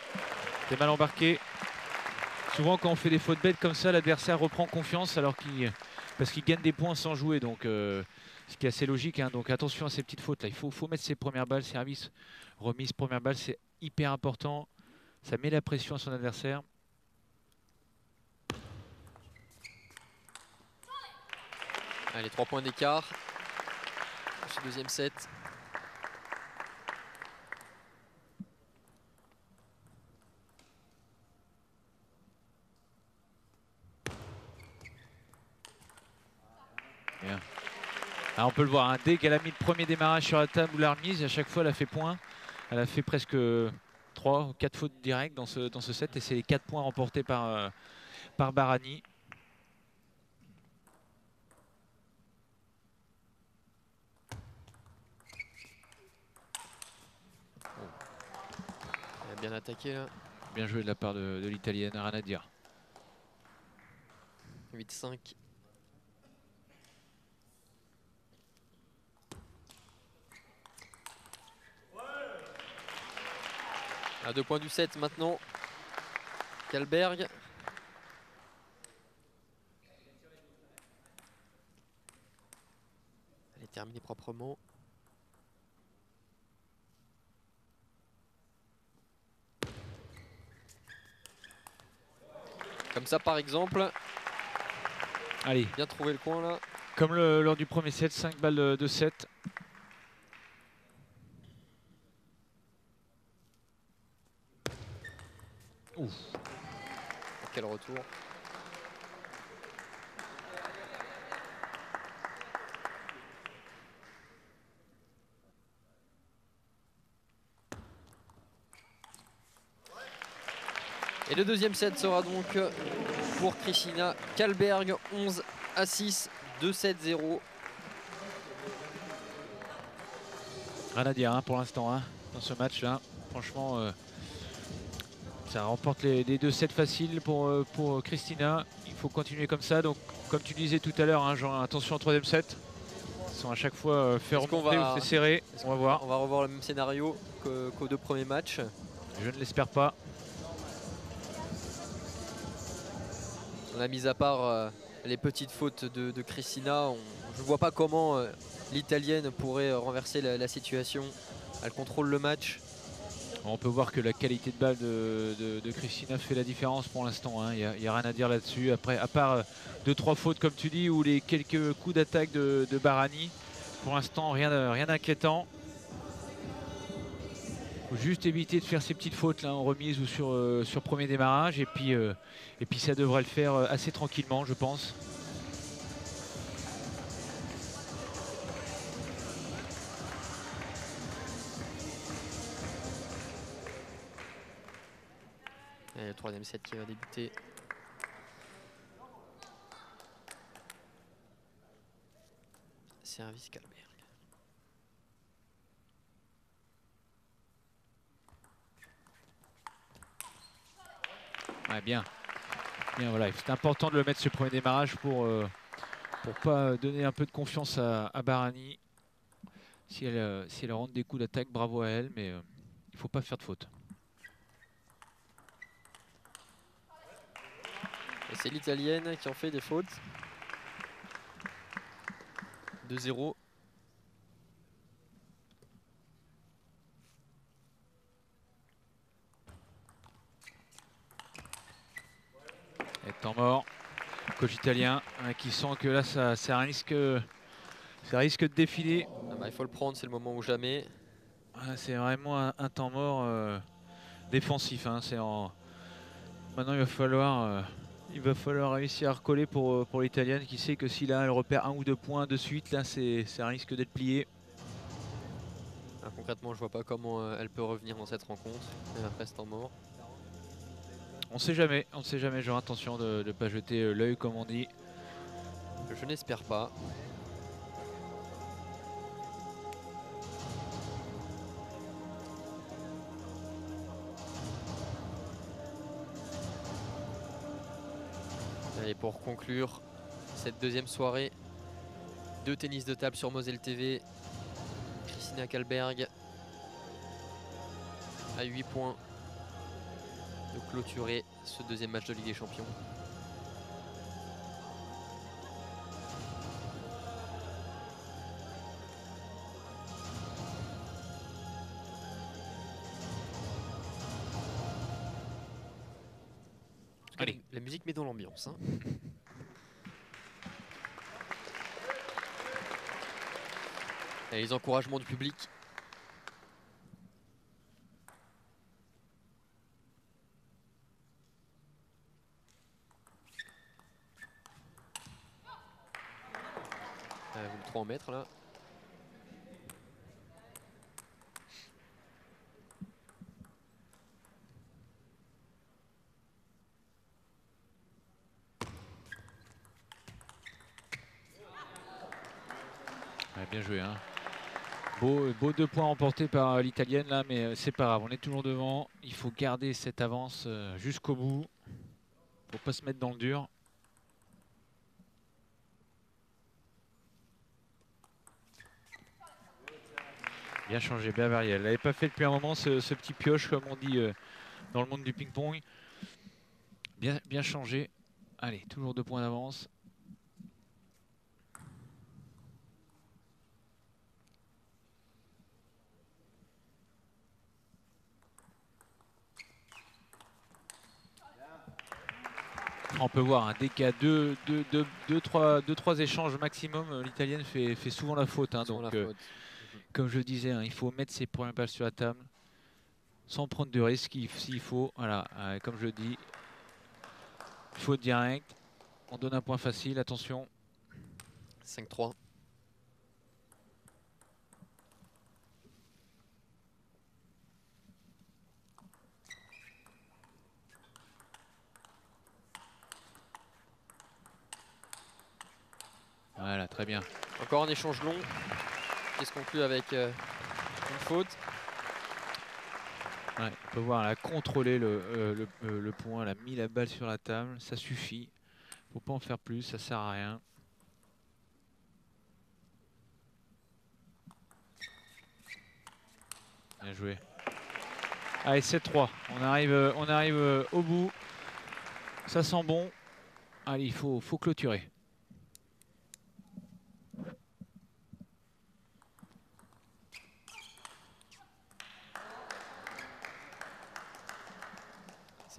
E: C'est mal embarqué. Souvent quand on fait des fautes bêtes comme ça, l'adversaire reprend confiance parce qu'il gagne des points sans jouer. Donc ce qui est assez logique. Hein. Donc attention à ces petites fautes là. Il faut mettre ses premières balles, service, remise, première balle, c'est hyper important. Ça met la pression à son adversaire.
D: Allez, 3 points d'écart. Ce deuxième set.
E: Ah, on peut le voir, hein, dès qu'elle a mis le premier démarrage sur la table ou la remise, à chaque fois elle a fait point. Elle a fait presque 3 ou 4 fautes directes dans ce set et c'est les 4 points remportés par Barani.
D: Elle a bien attaqué là.
E: Bien joué de la part de l'Italienne, rien à dire.
D: 8-5. À 2 points du 7 maintenant. Kalberg. Elle est terminée proprement. Comme ça par exemple.
E: Allez.
D: Bien trouvé le coin là.
E: Comme lors du premier set, 5 balles de 7. Ouf.
D: Quel retour. Et le deuxième set sera donc pour Kristina Kalberg, 11-6, 2-7-0.
E: Rien à dire hein, pour l'instant hein, dans ce match là. Franchement, ça remporte les 2 sets faciles pour Kristina. Il faut continuer comme ça. Donc, comme tu disais tout à l'heure, hein, genre, attention au troisième set. Ils sont à chaque fois fait remonter ou fait serrer. On va voir.
D: On va revoir le même scénario qu'aux 2 premiers matchs.
E: Je ne l'espère pas.
D: On a mis à part les petites fautes de Kristina. Je ne vois pas comment l'Italienne pourrait renverser la situation. Elle contrôle le match.
E: On peut voir que la qualité de balle de Kristina fait la différence pour l'instant. Hein. Il n'y a rien à dire là-dessus. Après, à part 2-3 fautes comme tu dis ou les quelques coups d'attaque de Barani, pour l'instant rien d'inquiétant. Il faut juste éviter de faire ces petites fautes là en remise ou sur premier démarrage et puis ça devrait le faire assez tranquillement je pense.
D: Et le troisième set qui va débuter. Service Kalberg.
E: Ouais, bien. Bien voilà, c'est important de le mettre ce premier démarrage pour pas donner un peu de confiance à Barani. Si elle rentre des coups d'attaque, bravo à elle, mais il ne faut pas faire de faute.
D: Et c'est l'Italienne qui en fait des fautes. 2-0.
E: Et temps mort. Coach italien hein, qui sent que là ça risque de défiler.
D: Ah bah, il faut le prendre, c'est le moment ou jamais.
E: C'est vraiment un temps mort défensif. Hein, maintenant il va falloir réussir à recoller pour l'Italienne qui sait que si là elle repère 1 ou 2 points de suite, là ça risque d'être plié.
D: Ah, concrètement, je vois pas comment elle peut revenir dans cette rencontre. Et après ce temps mort.
E: On sait jamais, genre attention de ne pas jeter l'œil comme on dit.
D: Je n'espère pas. Et pour conclure cette deuxième soirée de tennis de table sur Moselle TV, Kristina Kalberg à 8 points de clôturer ce deuxième match de Ligue des Champions. Allez. La musique met dans l'ambiance. Hein. Et les encouragements du public. Vous 3 en mètres là.
E: Ouais, bien joué, hein. Beau 2 points remportés par l'Italienne là, mais c'est pas grave, on est toujours devant. Il faut garder cette avance jusqu'au bout pour pas se mettre dans le dur. Bien changé, bien varié. Elle n'avait pas fait depuis un moment ce petit pioche, comme on dit dans le monde du ping-pong. Bien changé. Allez, toujours 2 points d'avance. On peut voir, hein, dès qu'il y a 2-3 échanges maximum, l'Italienne fait souvent la faute. Hein, donc, comme je disais, hein, il faut mettre ses premières balles sur la table sans prendre de risques s'il faut. Voilà, comme je dis, faute directe. On donne un point facile, attention.
D: 5-3.
E: Voilà, très bien.
D: Encore un échange long qui se conclut avec une faute.
E: Ouais, on peut voir, elle a contrôlé le point, elle a mis la balle sur la table, ça suffit. Faut pas en faire plus, ça sert à rien. Bien joué. Allez, 7-3. On arrive au bout. Ça sent bon. Allez, il faut clôturer.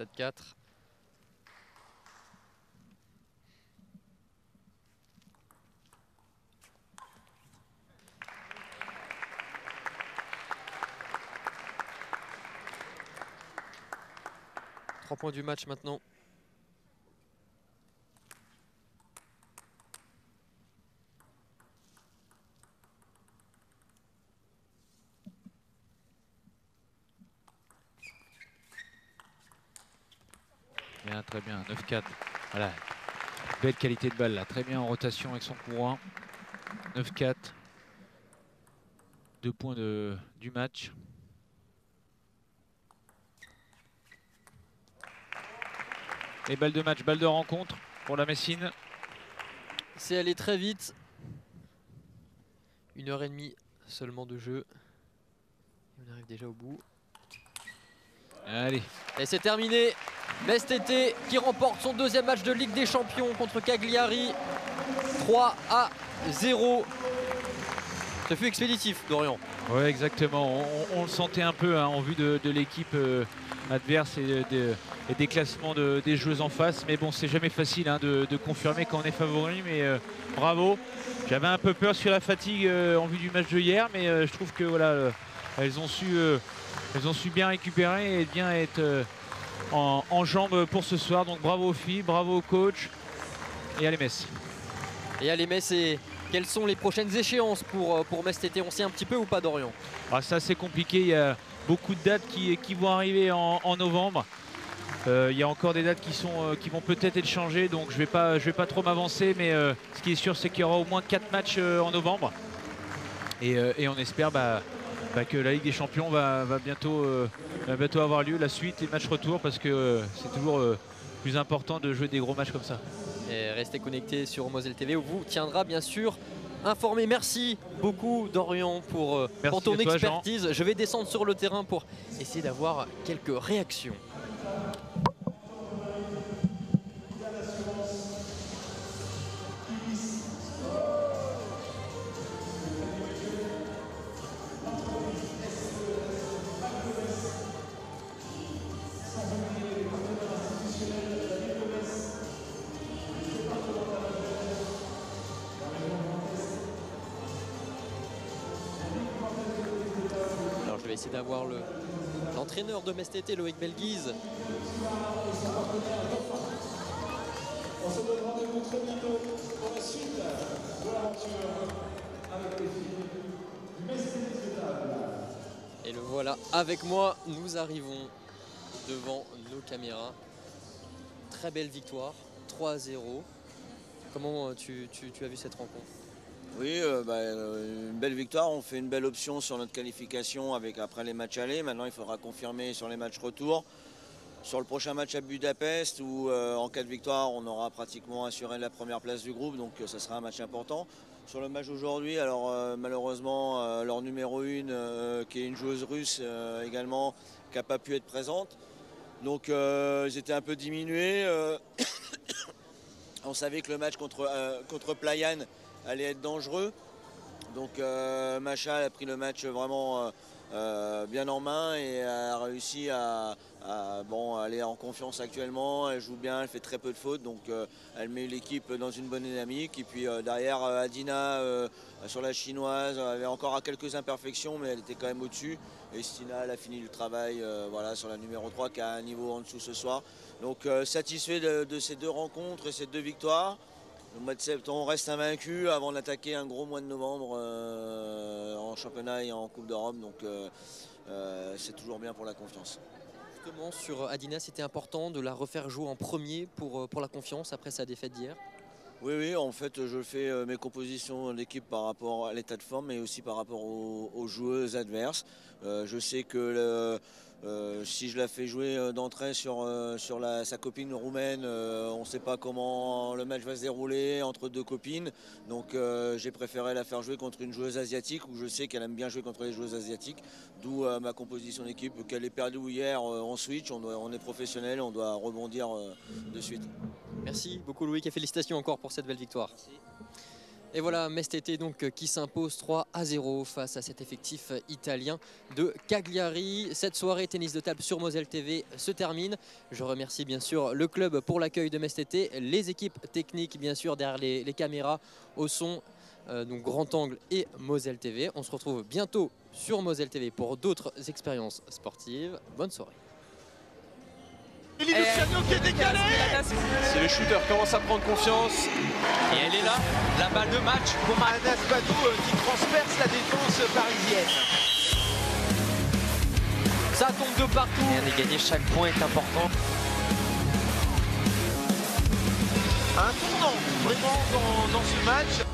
D: – 7-4. Trois points du match maintenant.
E: Bien, très bien, 9-4. Voilà, belle qualité de balle là, très bien en rotation avec son courant. 9-4. 2 points du match. Et balle de match, balle de rencontre pour la Messine.
D: C'est allé très vite. 1h30 seulement de jeu. On arrive déjà au bout.
E: Allez.
D: Et c'est terminé. Metz TT qui remporte son deuxième match de Ligue des Champions contre Cagliari. 3-0. Ce fut expéditif, Dorian.
E: Oui, exactement. On le sentait un peu hein, en vue de l'équipe adverse et des classements des joueuses en face. Mais bon, c'est jamais facile hein, de confirmer quand on est favori. Mais bravo. J'avais un peu peur sur la fatigue en vue du match de hier. Mais je trouve que voilà, elles ont su bien récupérer et bien être en jambes pour ce soir. Donc bravo aux filles, bravo au coach. Et allez Metz.
D: Et allez Metz, et quelles sont les prochaines échéances pour Metz TT? On sait un petit peu ou pas, Dorian?
E: Ah, ça c'est compliqué, il y a beaucoup de dates qui vont arriver en novembre. Il y a encore des dates qui vont peut-être être changées, donc je vais pas trop m'avancer, mais ce qui est sûr c'est qu'il y aura au moins 4 matchs en novembre. Et on espère que la Ligue des Champions va bientôt avoir lieu, la suite, les matchs retour, parce que c'est toujours plus important de jouer des gros matchs comme ça.
D: Et restez connectés sur Moselle TV, où vous tiendra bien sûr informé. Merci beaucoup Dorian pour ton expertise. Jean. Je vais descendre sur le terrain pour essayer d'avoir quelques réactions. Essayer d'avoir l'entraîneur de Metz TT, Loïc Belguise.
O: On se donne rendez-vous très bientôt pour la suite de l'aventure avec les filles du Mestre de table.
D: Et le voilà avec moi, nous arrivons devant nos caméras. Très belle victoire, 3-0. Comment tu as vu cette rencontre?
P: Oui, une belle victoire. On fait une belle option sur notre qualification après les matchs allés. Maintenant, il faudra confirmer sur les matchs retour. Sur le prochain match à Budapest, où en cas de victoire, on aura pratiquement assuré la première place du groupe. Donc, ça sera un match important. Sur le match d'aujourd'hui, alors malheureusement, leur numéro 1, qui est une joueuse russe également, qui n'a pas pu être présente. Donc, ils étaient un peu diminués. On savait que le match contre Playan allait être dangereux. Donc Macha a pris le match vraiment bien en main et a réussi à aller en confiance actuellement. Elle joue bien, elle fait très peu de fautes, donc elle met l'équipe dans une bonne dynamique. Et puis derrière, Adina sur la chinoise avait encore quelques imperfections, mais elle était quand même au-dessus. Et Stina, elle a fini le travail sur la numéro 3 qui a un niveau en dessous ce soir. Donc satisfait de ces 2 rencontres et ces 2 victoires. Le mois de septembre, on reste invaincu avant d'attaquer un gros mois de novembre en championnat et en Coupe d'Europe. Donc c'est toujours bien pour la confiance.
D: Justement, sur Adina, c'était important de la refaire jouer en premier pour la confiance après sa défaite d'hier?
P: Oui, en fait, je fais mes compositions d'équipe par rapport à l'état de forme, mais aussi par rapport aux joueuses adverses. Je sais que si je la fais jouer d'entrée sur sa copine roumaine, on ne sait pas comment le match va se dérouler entre 2 copines. Donc j'ai préféré la faire jouer contre une joueuse asiatique, où je sais qu'elle aime bien jouer contre les joueuses asiatiques. D'où ma composition d'équipe. Qu'elle ait perdu hier, on switch, on est professionnel, on doit rebondir de suite.
D: Merci beaucoup Loïc et félicitations encore pour cette belle victoire. Merci. Et voilà, Mestetté donc qui s'impose 3-0 face à cet effectif italien de Cagliari. Cette soirée tennis de table sur Moselle TV se termine. Je remercie bien sûr le club pour l'accueil de Mestetté, les équipes techniques bien sûr derrière les caméras, au son, donc Grand Angle et Moselle TV. On se retrouve bientôt sur Moselle TV pour d'autres expériences sportives. Bonne soirée.
B: Luciano qui est décalé.
A: C'est le shooter commence à prendre confiance. Et elle est là, la balle de match pour
B: Anas Badou qui transperce la défense parisienne.
A: Ça tombe de partout.
C: Rien n'est gagné, chaque point est important.
B: Un tournant vraiment dans ce match.